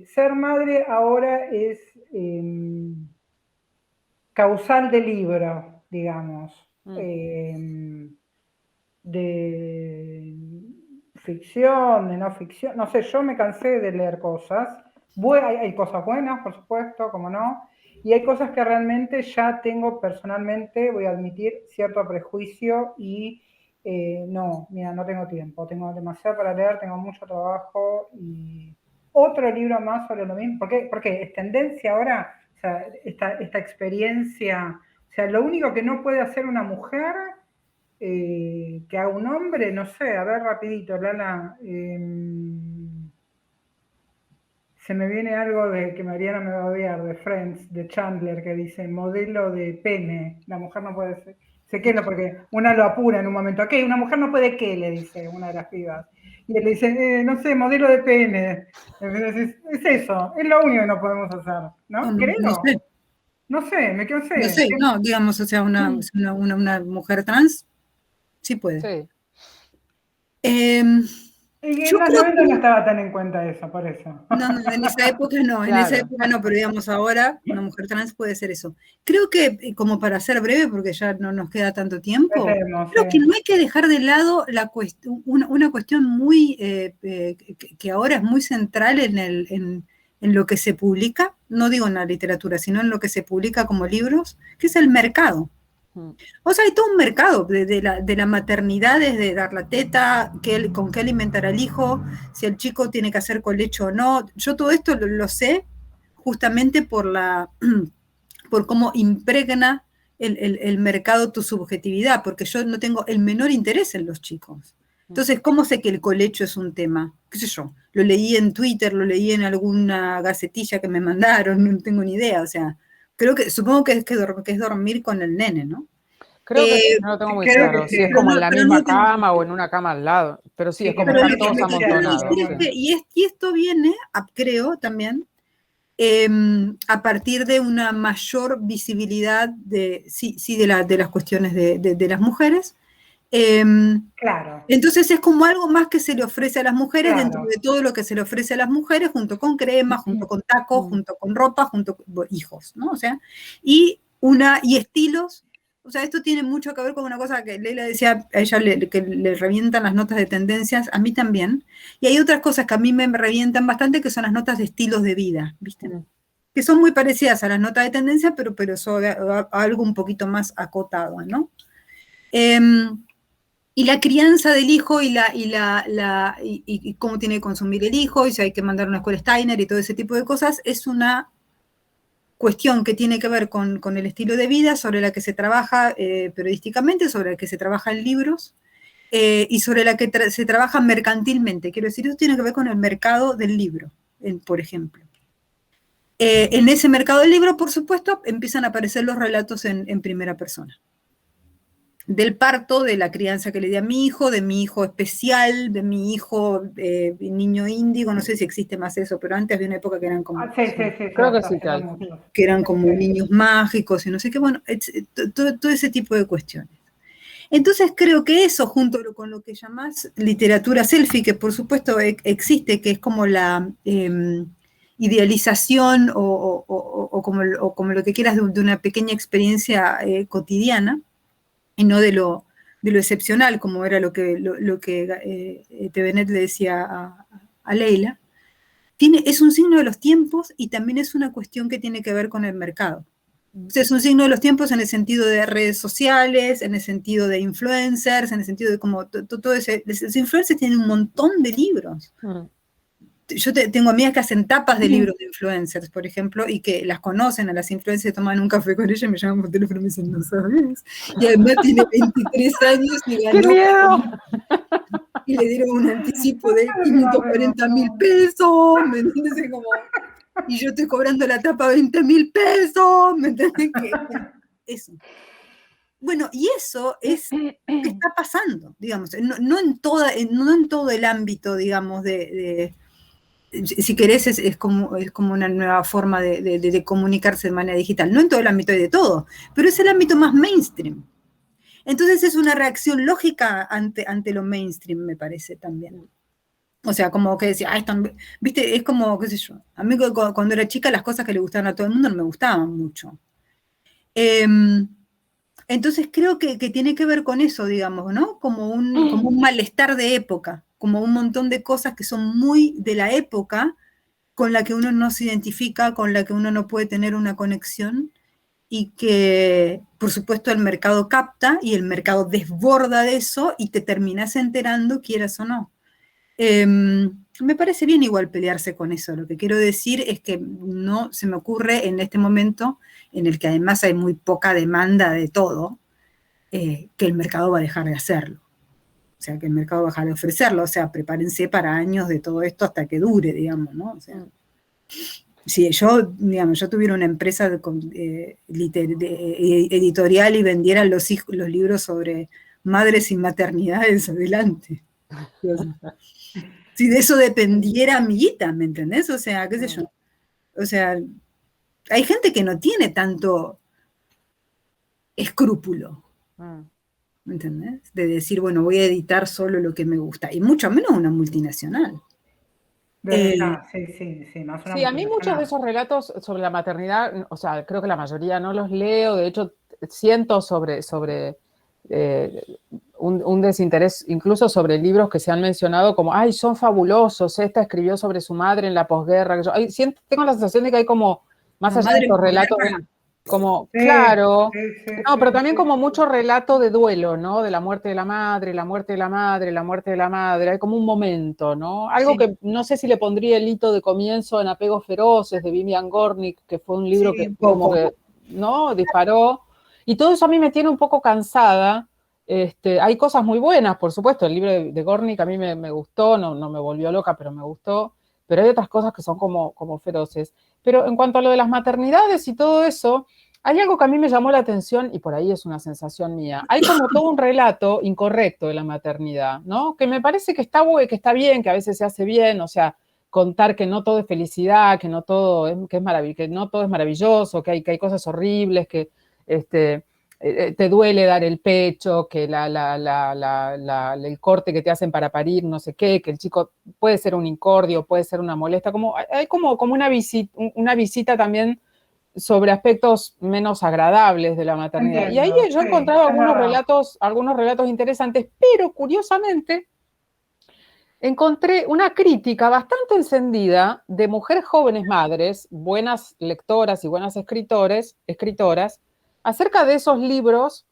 ser madre ahora es causal de libro, digamos, de ficción, de no ficción, no sé, yo me cansé de leer cosas, hay cosas buenas, por supuesto, como no, y hay cosas que realmente ya tengo personalmente, voy a admitir, cierto prejuicio y no, mira, no tengo tiempo, tengo demasiado para leer, tengo mucho trabajo y otro libro más sobre lo mismo, porque es tendencia ahora, o sea, esta experiencia, o sea, lo único que no puede hacer una mujer que haga un hombre, no sé, a ver rapidito, Lala, se me viene algo de que Mariana me va a odiar, de Friends, de Chandler, que dice modelo de pene, la mujer no puede ser, se queda porque una lo apura en un momento, ¿qué? Una mujer no puede qué, le dice una de las pibas, y él le dice, no sé, modelo de pene, entonces, es eso, es lo único que no podemos hacer, ¿no? Creo. No sé. No sé, me quedo No sé, no, digamos, o sea, una mujer trans sí puede. Sí. Y en Yo los creo 90 no que, estaba tan en cuenta eso, por eso. no, en esa época no, Claro. pero digamos ahora una mujer trans puede ser eso. Creo que, como para ser breve, porque ya no nos queda tanto tiempo, Empecemos, creo sí. que no hay que dejar de lado una cuestión muy, que ahora es muy central en lo que se publica, no digo en la literatura, sino en lo que se publica como libros, que es el mercado. O sea, hay todo un mercado de la maternidad, desde dar la teta, con qué alimentar al hijo, si el chico tiene que hacer colecho o no. Yo todo esto lo sé justamente por cómo impregna el mercado tu subjetividad, porque yo no tengo el menor interés en los chicos. Entonces, ¿cómo sé que el colecho es un tema? ¿Qué sé yo? Lo leí en Twitter, lo leí en alguna gacetilla que me mandaron, no tengo ni idea. O sea, supongo que es dormir con el nene, ¿no? Creo que sí, no lo tengo muy creo claro. que Si sí. es como en la misma no tengo- cama o en una cama al lado. Pero sí, Sí, es que como me estar parece todos que Lo que quiero amontonados. decir es Sí. y esto viene, creo también, a partir de una mayor visibilidad de las cuestiones de las mujeres. Claro, Entonces es como algo más que se le ofrece a las mujeres dentro claro. de todo lo que se le ofrece a las mujeres, junto con crema, junto con tacos, junto con ropa, junto con hijos, ¿no? O sea, y estilos. O sea, esto tiene mucho que ver con una cosa que Leila decía, a ella que le revientan las notas de tendencias, a mí también. Y hay otras cosas que a mí me revientan bastante, que son las notas de estilos de vida, ¿viste? Que son muy parecidas a las notas de tendencia, pero son algo un poquito más acotado, ¿no? Y la crianza del hijo y cómo tiene que consumir el hijo, y si hay que mandar a una escuela Steiner y todo ese tipo de cosas, es una cuestión que tiene que ver con el estilo de vida, sobre la que se trabaja periodísticamente, sobre la que se trabaja en libros, y sobre la que se trabaja mercantilmente. Quiero decir, eso tiene que ver con el mercado del libro, por ejemplo. En ese mercado del libro, por supuesto, empiezan a aparecer los relatos en primera persona. Del parto, de la crianza que le di a mi hijo, de mi hijo especial, de mi hijo niño índigo, no sé si existe más eso, pero antes había una época que eran como, Sí, Creo que sí que hay. que eran como niños mágicos y no sé qué, bueno, todo ese tipo de cuestiones. Entonces creo que eso, junto con lo que llamás literatura selfie, que por supuesto existe, que es como la idealización o como lo que quieras de una pequeña experiencia cotidiana, y no de lo excepcional, como era lo que Tevenet le decía a Leila, es un signo de los tiempos y también es una cuestión que tiene que ver con el mercado. O sea, es un signo de los tiempos en el sentido de redes sociales, en el sentido de influencers, en el sentido de como todo ese... Los influencers tienen un montón de libros. Yo tengo amigas que hacen tapas de libros de influencers, por ejemplo, y que las conocen a las influencers, toman un café con ellas y me llaman por teléfono y me dicen, no sabes. Y además tiene 23 años y ganó. ¡Qué miedo! Y le dieron un anticipo de 540.000 pesos, ¿me entiendes? Como, y yo estoy cobrando la tapa 20.000 pesos, ¿me entiendes? Eso. Bueno, y eso es lo que está pasando, digamos, no en todo el ámbito, digamos, si querés, es como una nueva forma de comunicarse de manera digital. No en todo el ámbito hay de todo, pero es el ámbito más mainstream. Entonces es una reacción lógica ante lo mainstream, me parece también. O sea, como que decía, ah, esto, viste, es como, qué sé yo, a mí cuando era chica las cosas que le gustaban a todo el mundo no me gustaban mucho. Entonces creo que tiene que ver con eso, digamos, ¿no? Como un malestar de época, como un montón de cosas que son muy de la época, con la que uno no se identifica, con la que uno no puede tener una conexión, y que, por supuesto, el mercado capta y el mercado desborda de eso y te terminas enterando, quieras o no. Me parece bien igual pelearse con eso. Lo que quiero decir es que no se me ocurre en este momento, en el que además hay muy poca demanda de todo, que el mercado va a dejar de hacerlo. O sea, que el mercado va a dejar de ofrecerlo. O sea, prepárense para años de todo esto hasta que dure, digamos, ¿no? O sea, si yo, digamos, yo tuviera una empresa editorial y vendiera los libros sobre madres y maternidades, adelante. Si de eso dependiera, amiguita, ¿me entendés? O sea, qué sé yo. O sea, hay gente que no tiene tanto escrúpulo, ¿me entendés? De decir, bueno, voy a editar solo lo que me gusta, y mucho menos una multinacional. Sí, más una Sí, a mí muchos de esos relatos sobre la maternidad, o sea, creo que la mayoría no los leo, de hecho siento sobre un desinterés, incluso sobre libros que se han mencionado como, ay, son fabulosos, esta escribió sobre su madre en la posguerra, tengo la sensación de que hay como, más allá de estos relatos, como, claro, no, pero también como mucho relato de duelo, ¿no? De la muerte de la madre, la muerte de la madre, la muerte de la madre, hay como un momento, ¿no? Algo que no sé si le pondría el hito de comienzo en Apegos Feroces, de Vivian Gornick, que fue un libro que como que, ¿no? Disparó, y todo eso a mí me tiene un poco cansada. Hay cosas muy buenas, por supuesto, el libro de Gornick a mí me gustó, no me volvió loca, pero me gustó, pero hay otras cosas que son como feroces. Pero en cuanto a lo de las maternidades y todo eso, hay algo que a mí me llamó la atención, y por ahí es una sensación mía. Hay como todo un relato incorrecto de la maternidad, ¿no? Que me parece que está bien, que a veces se hace bien, o sea, contar que no todo es felicidad, que no todo es, que no todo es maravilloso, que hay cosas horribles, que te duele dar el pecho, que el corte que te hacen para parir, no sé qué, que el chico puede ser un incordio, puede ser una molestia, hay como una visita también sobre aspectos menos agradables de la maternidad. Entiendo, y ahí yo he encontrado algunos relatos interesantes, pero curiosamente encontré una crítica bastante encendida de mujeres jóvenes madres, buenas lectoras y buenas escritoras, acerca de esos libros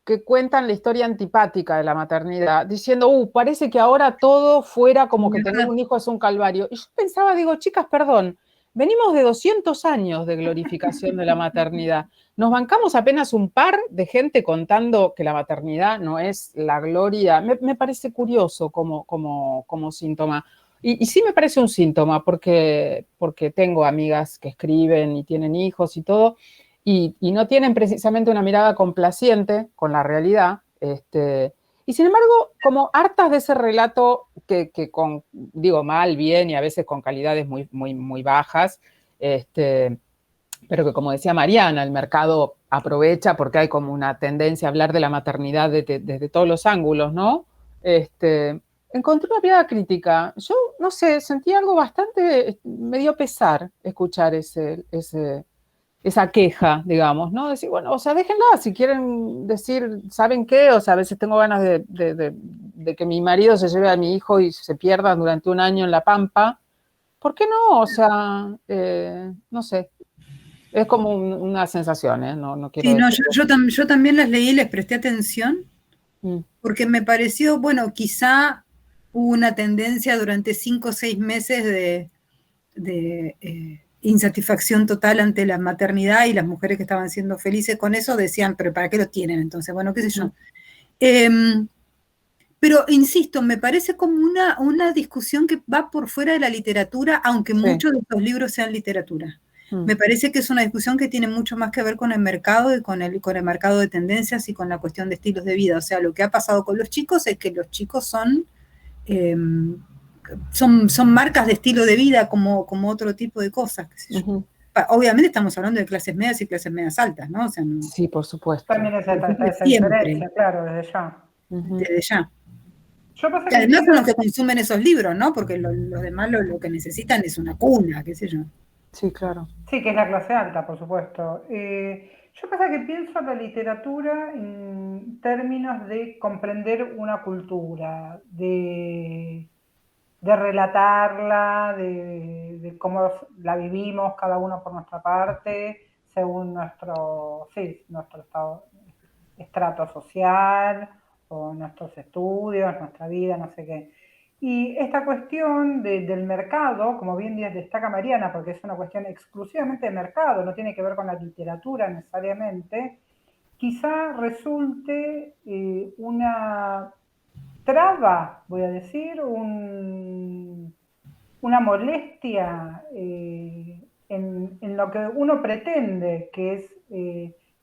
que cuentan la historia antipática de la maternidad, diciendo, parece que ahora todo fuera como que tener un hijo es un calvario. Y yo pensaba, digo, chicas, perdón, venimos de 200 años de glorificación de la maternidad. Nos bancamos apenas un par de gente contando que la maternidad no es la gloria. Me parece curioso como síntoma. Y sí me parece un síntoma porque tengo amigas que escriben y tienen hijos y todo, y no tienen precisamente una mirada complaciente con la realidad. Y sin embargo, como hartas de ese relato que digo mal, bien y a veces con calidades muy, muy, muy bajas, pero que como decía Mariana, el mercado aprovecha porque hay como una tendencia a hablar de la maternidad desde todos los ángulos, ¿no? Encontré una mirada crítica. Yo, no sé, sentí algo bastante, me dio pesar escuchar esa queja, digamos, ¿no? Decir, bueno, o sea, déjenla, si quieren decir, ¿saben qué? O sea, a veces tengo ganas de que mi marido se lleve a mi hijo y se pierda durante un año en la pampa. ¿Por qué no? O sea, no sé. Es como una sensación, ¿eh? No quiero Sí, no, decir. yo también las leí, les presté atención, porque me pareció, bueno, quizá hubo una tendencia durante 5 o 6 meses de insatisfacción total ante la maternidad, y las mujeres que estaban siendo felices con eso decían, pero ¿para qué lo tienen? Entonces, bueno, qué sé yo. Pero, insisto, me parece como una discusión que va por fuera de la literatura, aunque muchos de estos libros sean literatura. Me parece que es una discusión que tiene mucho más que ver con el mercado y con el mercado de tendencias y con la cuestión de estilos de vida. O sea, lo que ha pasado con los chicos es que los chicos son marcas de estilo de vida como otro tipo de cosas, qué sé yo. Obviamente estamos hablando de clases medias y clases medias altas, ¿no? O sea, no, sí, por supuesto. También esa diferencia, claro, desde ya. Desde ya. Yo pasa Que que además son pienso, los que consumen esos libros, ¿no? Porque los demás lo que necesitan es una cuna, qué sé yo. Sí, claro. sí, que es la clase alta, por supuesto. Yo pasa que pienso la literatura en términos de comprender una cultura, de relatarla, de cómo la vivimos cada uno por nuestra parte, según nuestro, sí, nuestro estrato social o nuestros estudios, nuestra vida, no sé qué. Y esta cuestión del mercado, como bien destaca Mariana, porque es una cuestión exclusivamente de mercado, no tiene que ver con la literatura necesariamente, quizá resulte una traba, voy a decir, una molestia en lo que uno pretende, que es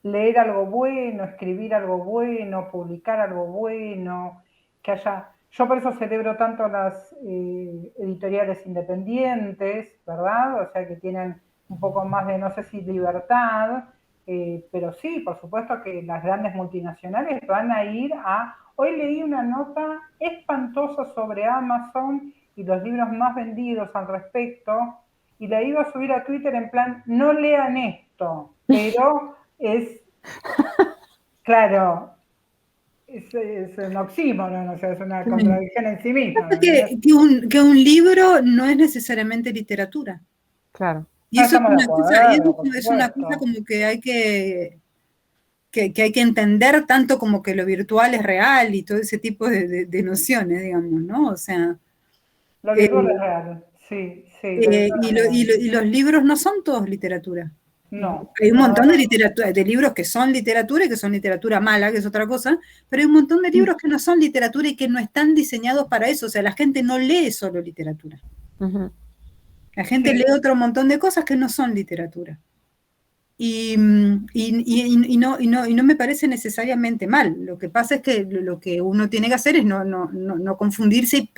leer algo bueno, escribir algo bueno, publicar algo bueno, que haya... Yo por eso celebro tanto las editoriales independientes, ¿verdad? O sea, que tienen un poco más de, no sé si libertad, pero sí, por supuesto que las grandes multinacionales van a ir a... Hoy leí una nota espantosa sobre Amazon y los libros más vendidos al respecto, y la iba a subir a Twitter en plan, no lean esto, pero es, claro, es un oxímoron, o sea, es una contradicción en sí misma. Que un libro no es necesariamente literatura. Claro. Y No eso estamos de acuerdo, por es una cosa como que hay que hay que entender tanto como que lo virtual es real y todo ese tipo de nociones, digamos, ¿no? O sea... Lo virtual es real, sí, sí. Y los libros no son todos literatura. No. Hay un No, montón de literatura, de libros que son literatura y que son literatura mala, que es otra cosa, pero hay un montón de libros que no son literatura y que no están diseñados para eso. O sea, la gente no lee solo literatura. La gente lee otro montón de cosas que no son literatura. Y no me parece necesariamente mal. Lo que pasa es que lo que uno tiene que hacer es no confundirse y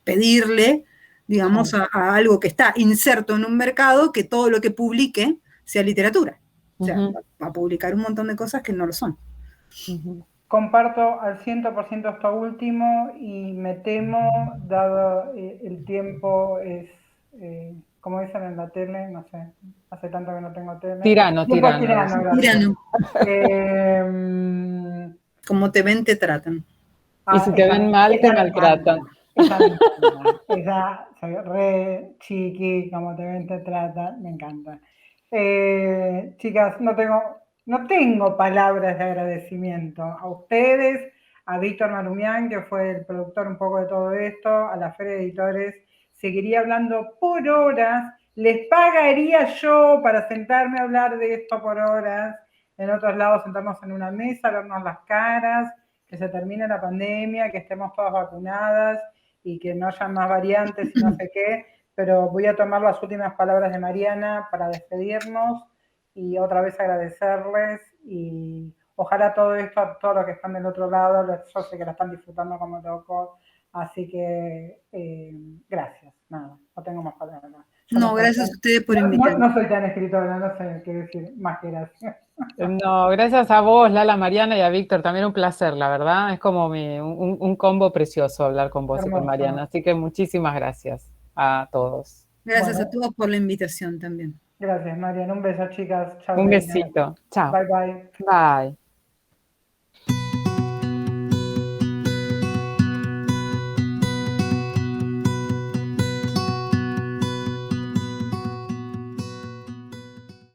pedirle, digamos, a algo que está inserto en un mercado que todo lo que publique sea literatura. O sea, va a publicar un montón de cosas que no lo son. Comparto al 100% esto último y me temo, dado el tiempo, como dicen en la tele, no sé, hace tanto que no tengo tele. Tirano. Como te ven, te tratan. Y si te ven mal, te maltratan. Esa, soy re chiqui, como te ven, te tratan, me encanta. Chicas, no tengo palabras de agradecimiento a ustedes, a Víctor Marumián, que fue el productor un poco de todo esto, a la Feria de Editores. Seguiría hablando por horas, les pagaría yo para sentarme a hablar de esto por horas, en otros lados sentarnos en una mesa, vernos las caras, que se termine la pandemia, que estemos todas vacunadas y que no haya más variantes y no sé qué, pero voy a tomar las últimas palabras de Mariana para despedirnos y otra vez agradecerles y ojalá todo esto, todos los que están del otro lado, yo sé que la están disfrutando como loco, así que gracias, nada, no tengo más palabras. No, gracias a ustedes por invitarme. No soy tan escritora, no sé qué decir, más que gracias. No, gracias a vos, Lala, Mariana y a Víctor, también un placer, la verdad, es como un combo precioso hablar con vos y con Mariana, así que muchísimas gracias a todos. Gracias a todos por la invitación también. Gracias, Mariana, un beso, chicas. Chao, un besito, chao. Bye, bye. Bye.